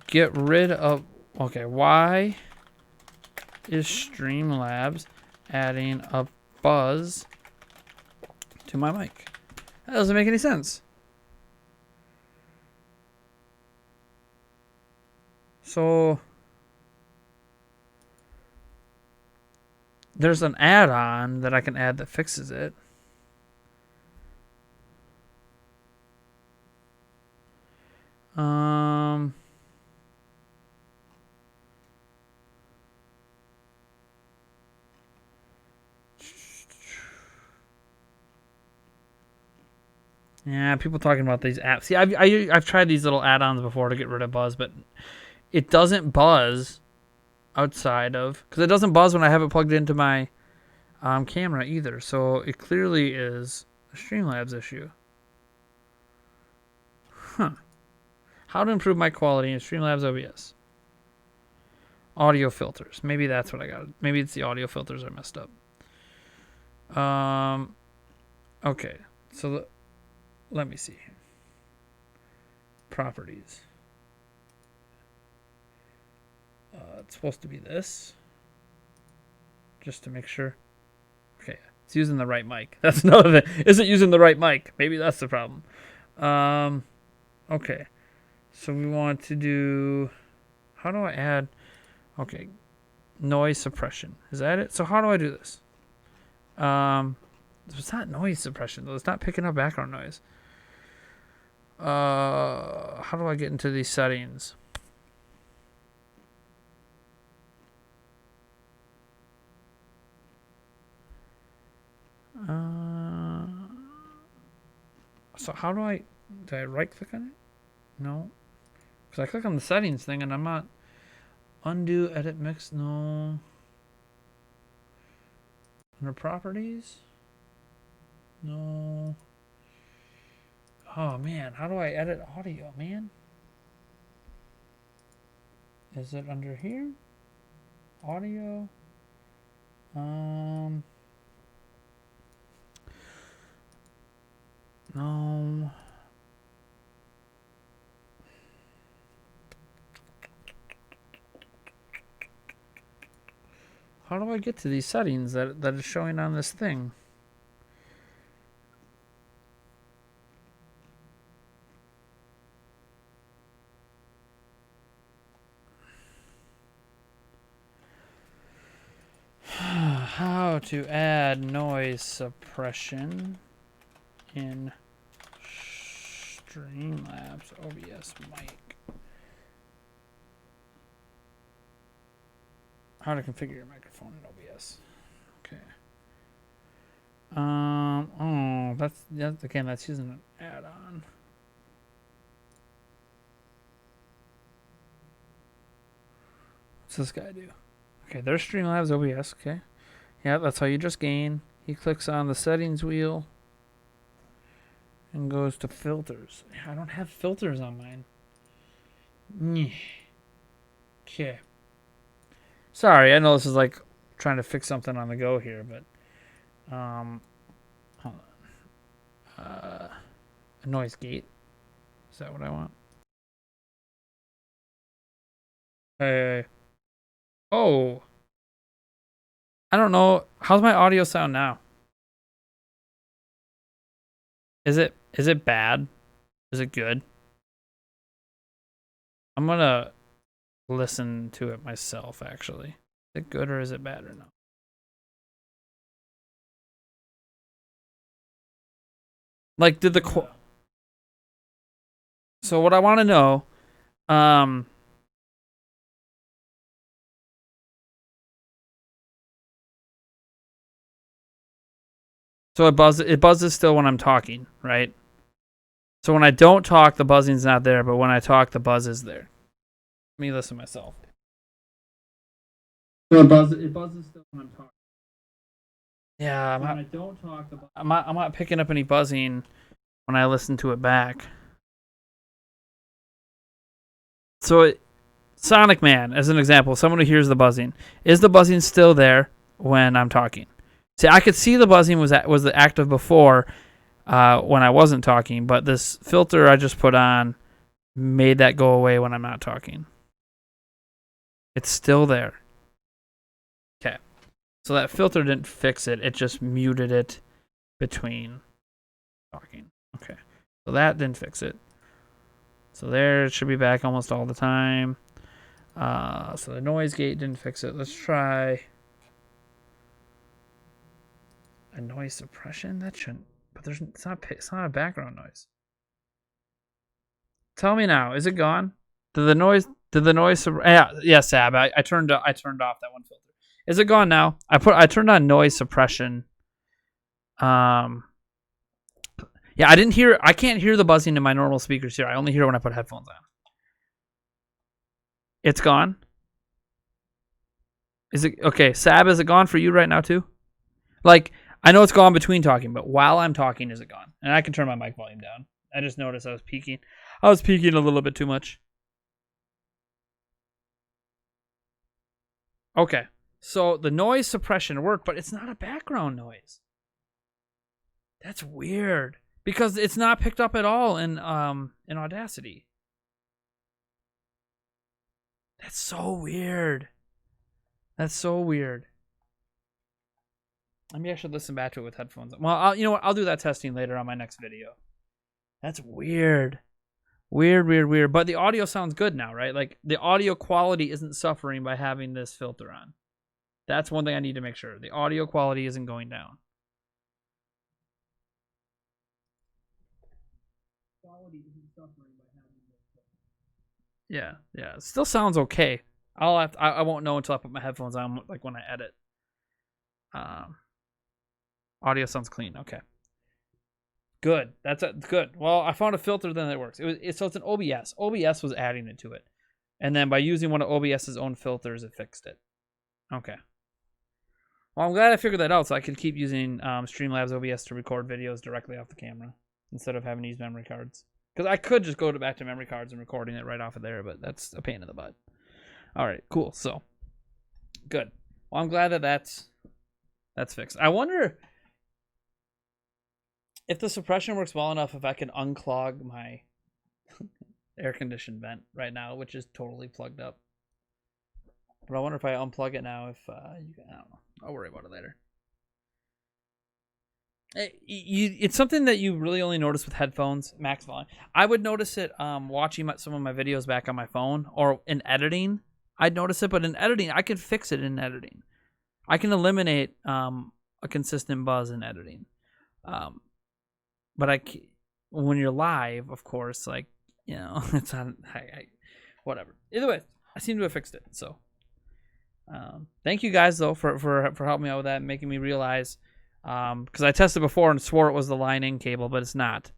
Get rid of... Okay, why is Streamlabs adding a buzz to my mic? That doesn't make any sense. So there's an add-on that I can add that fixes it. Yeah, people talking about these apps. See, I've tried these little add-ons before to get rid of buzz, but it doesn't buzz outside of, because it doesn't buzz when I have it plugged into my camera either. So it clearly is a Streamlabs issue. Huh. How to improve mic quality in Streamlabs OBS. Audio filters. Maybe that's what I got. Maybe it's the audio filters are messed up. Okay. So let me see. Properties. It's supposed to be this. Just to make sure. Okay. It's using the right mic. That's another thing. Is it using the right mic? Maybe that's the problem. Okay. So we want to do... How do I add... Okay. Noise suppression. Is that it? So how do I do this? It's not noise suppression, though. It's not picking up background noise. How do I get into these settings? So how do I right click on it? No. Because I click on the settings thing and I'm not... Undo, edit, mix, no. Under properties? No. Oh man, how do I edit audio, man? Is it under here? Audio? No. How do I get to these settings that is showing on this thing? How to add noise suppression in Streamlabs OBS mic. How to configure your microphone in OBS. Okay. Oh, that's using an add-on. What's this guy do? Okay, there's Streamlabs OBS. Okay. Yeah, that's how you just gain. He clicks on the settings wheel and goes to filters. I don't have filters on mine. Okay. Sorry, I know this is like trying to fix something on the go here, but hold on. A noise gate. Is that what I want? Hey. Oh. I don't know. How's my audio sound now? Is it bad? Is it good? I'm gonna listen to it myself, actually. Is it good or is it bad or no? Like, did the so what I want to know, so it buzzes still when I'm talking, right? So when I don't talk, the buzzing's not there, but when I talk, the buzz is there. Let me listen myself. So it buzzes still when I'm talking. Yeah, when I don't talk, I'm not picking up any buzzing when I listen to it back. So Sonic Man, as an example, someone who hears the buzzing, is the buzzing still there when I'm talking? See, I could see the buzzing was active before when I wasn't talking, but this filter I just put on made that go away when I'm not talking. It's still there. Okay. So that filter didn't fix it. It just muted it between talking. Okay. So that didn't fix it. So there, it should be back almost all the time. So the noise gate didn't fix it. Let's try a noise suppression. That shouldn't. But it's not a background noise. Tell me now, is it gone? Did the noise? Yeah, Sab. I turned off that one filter. Is it gone now? I turned on noise suppression. Yeah, I can't hear the buzzing in my normal speakers here. I only hear it when I put headphones on. It's gone. Is it okay, Sab? Is it gone for you right now too? Like, I know it's gone between talking, but while I'm talking, is it gone? And I can turn my mic volume down. I just noticed I was peaking. I was peaking a little bit too much. Okay, so the noise suppression worked, but it's not a background noise. That's weird because it's not picked up at all in Audacity. That's so weird. Maybe I should listen back to it with headphones. Well, you know what? I'll do that testing later on my next video. That's weird. Weird. But the audio sounds good now, right? Like, the audio quality isn't suffering by having this filter on. That's one thing I need to make sure. The audio quality isn't going down. Quality isn't suffering by having this filter. Yeah. It still sounds okay. I won't know until I put my headphones on, like when I edit. Audio sounds clean. Okay. Good. That's good. Well, I found a filter then that works. So it's an OBS. OBS was adding it to it, and then by using one of OBS's own filters, it fixed it. Okay. Well, I'm glad I figured that out, so I could keep using Streamlabs OBS to record videos directly off the camera instead of having to use memory cards. Because I could just go back to memory cards and recording it right off of there, but that's a pain in the butt. All right, cool. So, good. Well, I'm glad that that's fixed. I wonder if the suppression works well enough, if I can unclog my air conditioned vent right now, which is totally plugged up. But I wonder if I unplug it now, I don't know. I'll worry about it later. It's something that you really only notice with headphones, max volume. I would notice it watching some of my videos back on my phone or in editing. I'd notice it, but in editing, I can fix it in editing. I can eliminate a consistent buzz in editing. But when you're live, of course, like, you know, it's on, whatever. Either way, I seem to have fixed it. So, thank you guys though for helping me out with that and making me realize, because I tested before and swore it was the line-in cable, but it's not,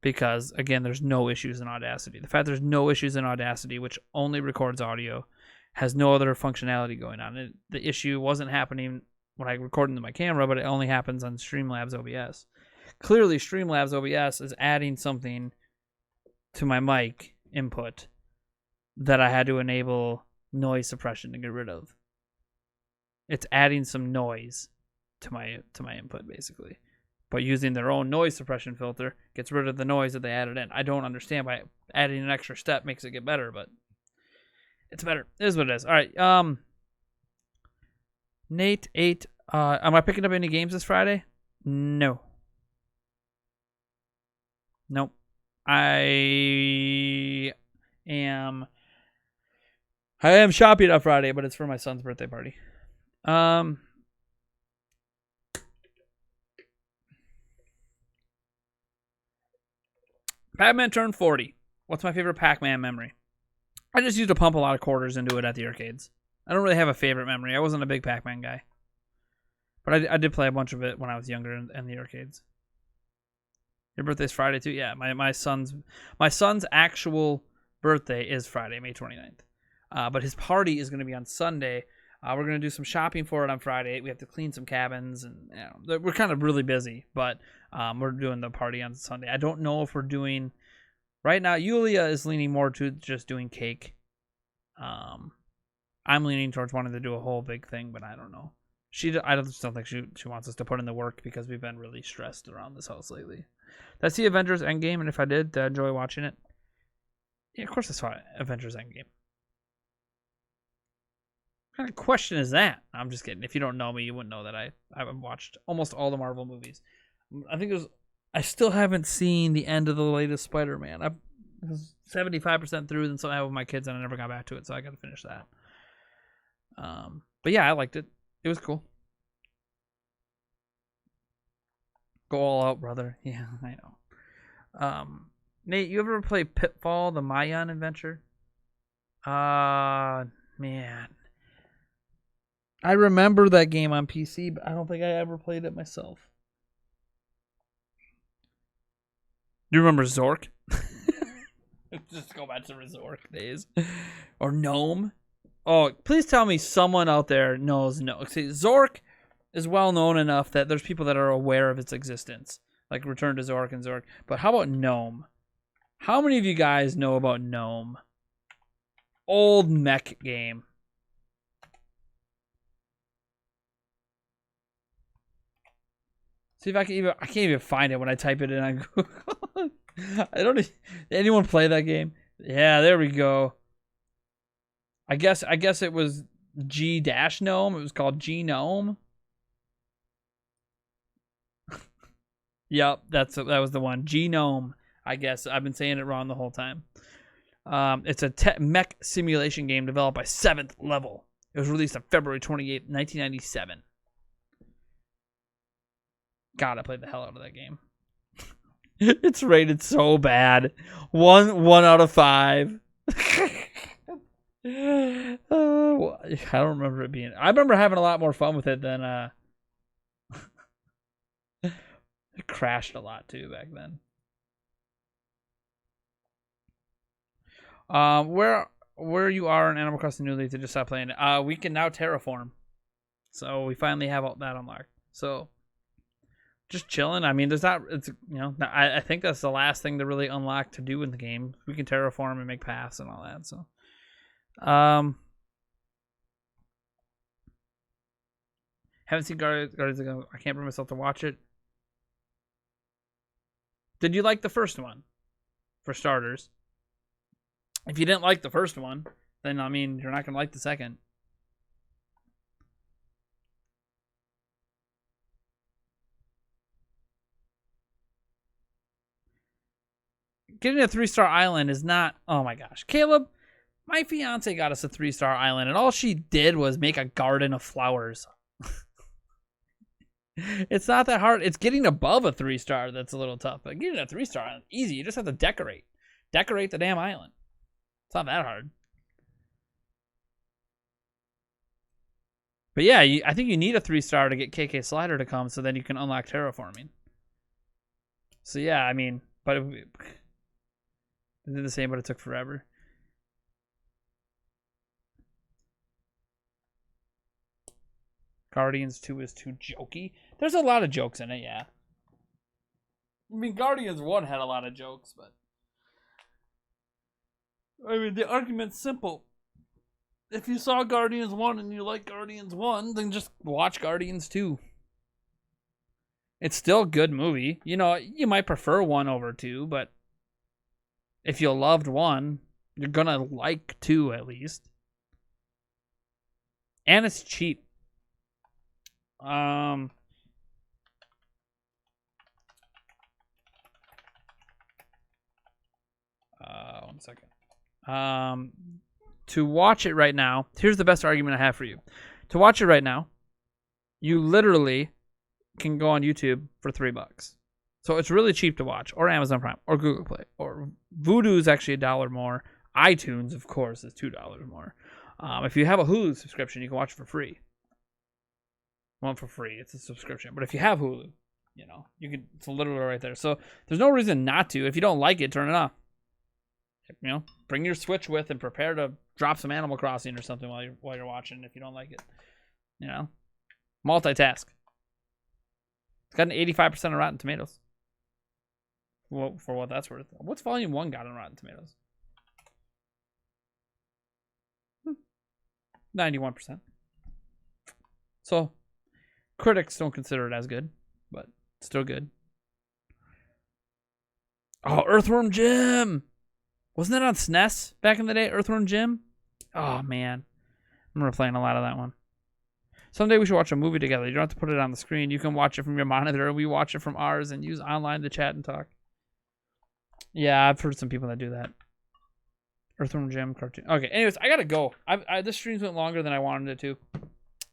because again, there's no issues in Audacity. The fact there's no issues in Audacity, which only records audio, has no other functionality going on. The issue wasn't happening when I recorded into my camera, but it only happens on Streamlabs OBS. Clearly, Streamlabs OBS is adding something to my mic input that I had to enable noise suppression to get rid of. It's adding some noise to my input, basically. But using their own noise suppression filter gets rid of the noise that they added in. I don't understand why adding an extra step makes it get better, but it's better. It is what it is. All right. Nate 8. Am I picking up any games this Friday? No. Nope. I am shopping on Friday, but it's for my son's birthday party. Pac-Man turned 40. What's my favorite Pac-Man memory? I just used to pump a lot of quarters into it at the arcades. I don't really have a favorite memory. I wasn't a big Pac-Man guy. But I did play a bunch of it when I was younger in the arcades. Your birthday's Friday too? Yeah, my son's actual birthday is Friday, May 29th. But his party is going to be on Sunday. We're going to do some shopping for it on Friday. We have to clean some cabins, and we're kind of really busy. But we're doing the party on Sunday. I don't know if we're doing right now. Yulia is leaning more to just doing cake. I'm leaning towards wanting to do a whole big thing, but I don't know. I just don't think she wants us to put in the work because we've been really stressed around this house lately. Did I see Avengers Endgame? And if I did I enjoy watching it? Yeah, of course I saw Avengers Endgame. What kind of question is that? I'm just kidding. If you don't know me, you wouldn't know that I've watched almost all the Marvel movies. I still haven't seen the end of the latest Spider-Man. was 75% through, then something happened with my kids, and I never got back to it, so I got to finish that. But yeah, I liked it. It was cool. Go all out, brother. Yeah, I know. Nate, you ever play Pitfall, the Mayan adventure? Man. I remember that game on PC, but I don't think I ever played it myself. Do you remember Zork? Just go back to Zork days. Or Gnome. Oh, please tell me someone out there knows Gnome. See, Zork is well known enough that there's people that are aware of its existence. Like Return to Zork and Zork. But how about Gnome? How many of you guys know about Gnome? Old mech game. See if I can't even find it when I type it in on Google. I don't. Anyone play that game? Yeah, there we go. I guess it was G-Gnome. It was called G-Gnome. Yep, that was the one. G-Gnome. I guess I've been saying it wrong the whole time. It's a mech simulation game developed by Seventh Level. It was released on February 28th, 1997. God, I played the hell out of that game. It's rated so bad. 1 out of 5. I don't remember it being. I remember having a lot more fun with it than. It crashed a lot too back then. Where you are in Animal Crossing New Leaf to just stop playing it. We can now terraform, so we finally have all that unlocked. So. Just chilling. I mean, there's not. It's I think that's the last thing to really unlock to do in the game. We can terraform and make paths and all that. So, haven't seen Guardians of the Galaxy. I can't bring myself to watch it. Did you like the first one? For starters, if you didn't like the first one, then I mean, you're not gonna like the second. Getting a 3-star island is not. Oh my gosh, Caleb, my fiance got us a 3-star island, and all she did was make a garden of flowers. It's not that hard. It's getting above a 3-star that's a little tough. But getting a 3-star island, easy. You just have to decorate the damn island. It's not that hard. But yeah, I think you need a 3-star to get KK Slider to come, so then you can unlock terraforming. So yeah, I mean, but. They did the same, but it took forever. Guardians 2 is too jokey. There's a lot of jokes in it, yeah. I mean, Guardians 1 had a lot of jokes, but... I mean, the argument's simple. If you saw Guardians 1 and you like Guardians 1, then just watch Guardians 2. It's still a good movie. You know, you might prefer 1 over 2, but... If you loved 1, you're gonna like 2 at least. And it's cheap. 1 second. To watch it right now, here's the best argument I have for you. To watch it right now, you literally can go on YouTube for $3. So it's really cheap to watch, or Amazon Prime, or Google Play, or Vudu is actually $1 more. iTunes, of course, is $2 more. If you have a Hulu subscription, you can watch it for free. Well, for free, it's a subscription. But if you have Hulu, you can. It's literally right there. So there's no reason not to. If you don't like it, turn it off. Bring your Switch with and prepare to drop some Animal Crossing or something while you're watching. If you don't like it, multitask. It's got an 85% of Rotten Tomatoes. Well, for what that's worth. What's Volume 1 got on Rotten Tomatoes? 91%. So, critics don't consider it as good, but still good. Oh, Earthworm Jim! Wasn't that on SNES back in the day, Earthworm Jim? Oh, man. I remember playing a lot of that one. Someday we should watch a movie together. You don't have to put it on the screen. You can watch it from your monitor, and we watch it from ours and use online to chat and talk. Yeah, I've heard some people that do that. Earthworm Jim cartoon. Okay, anyways, I gotta go. This streams went longer than I wanted it to.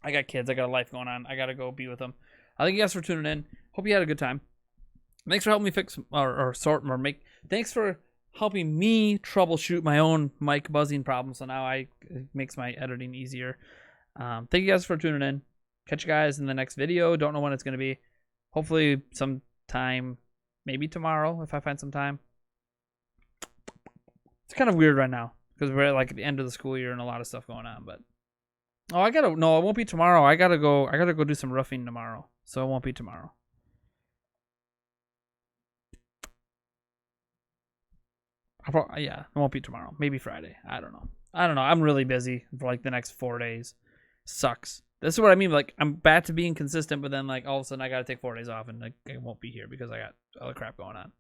I got kids. I got a life going on. I gotta go be with them. Thank you guys for tuning in. Hope you had a good time. Thanks for helping me fix or sort or make. Thanks for helping me troubleshoot my own mic buzzing problem. So now it makes my editing easier. Thank you guys for tuning in. Catch you guys in the next video. Don't know when it's gonna be. Hopefully sometime, maybe tomorrow if I find some time. It's kind of weird right now because we're at like the end of the school year and a lot of stuff going on. But no, it won't be tomorrow. I gotta go do some roofing tomorrow, so it won't be tomorrow. Yeah, it won't be tomorrow. Maybe Friday. I don't know. I'm really busy for like the next 4 days. Sucks. This is what I mean. Like I'm bad to being consistent, but then like all of a sudden I gotta take 4 days off and like I won't be here because I got other crap going on.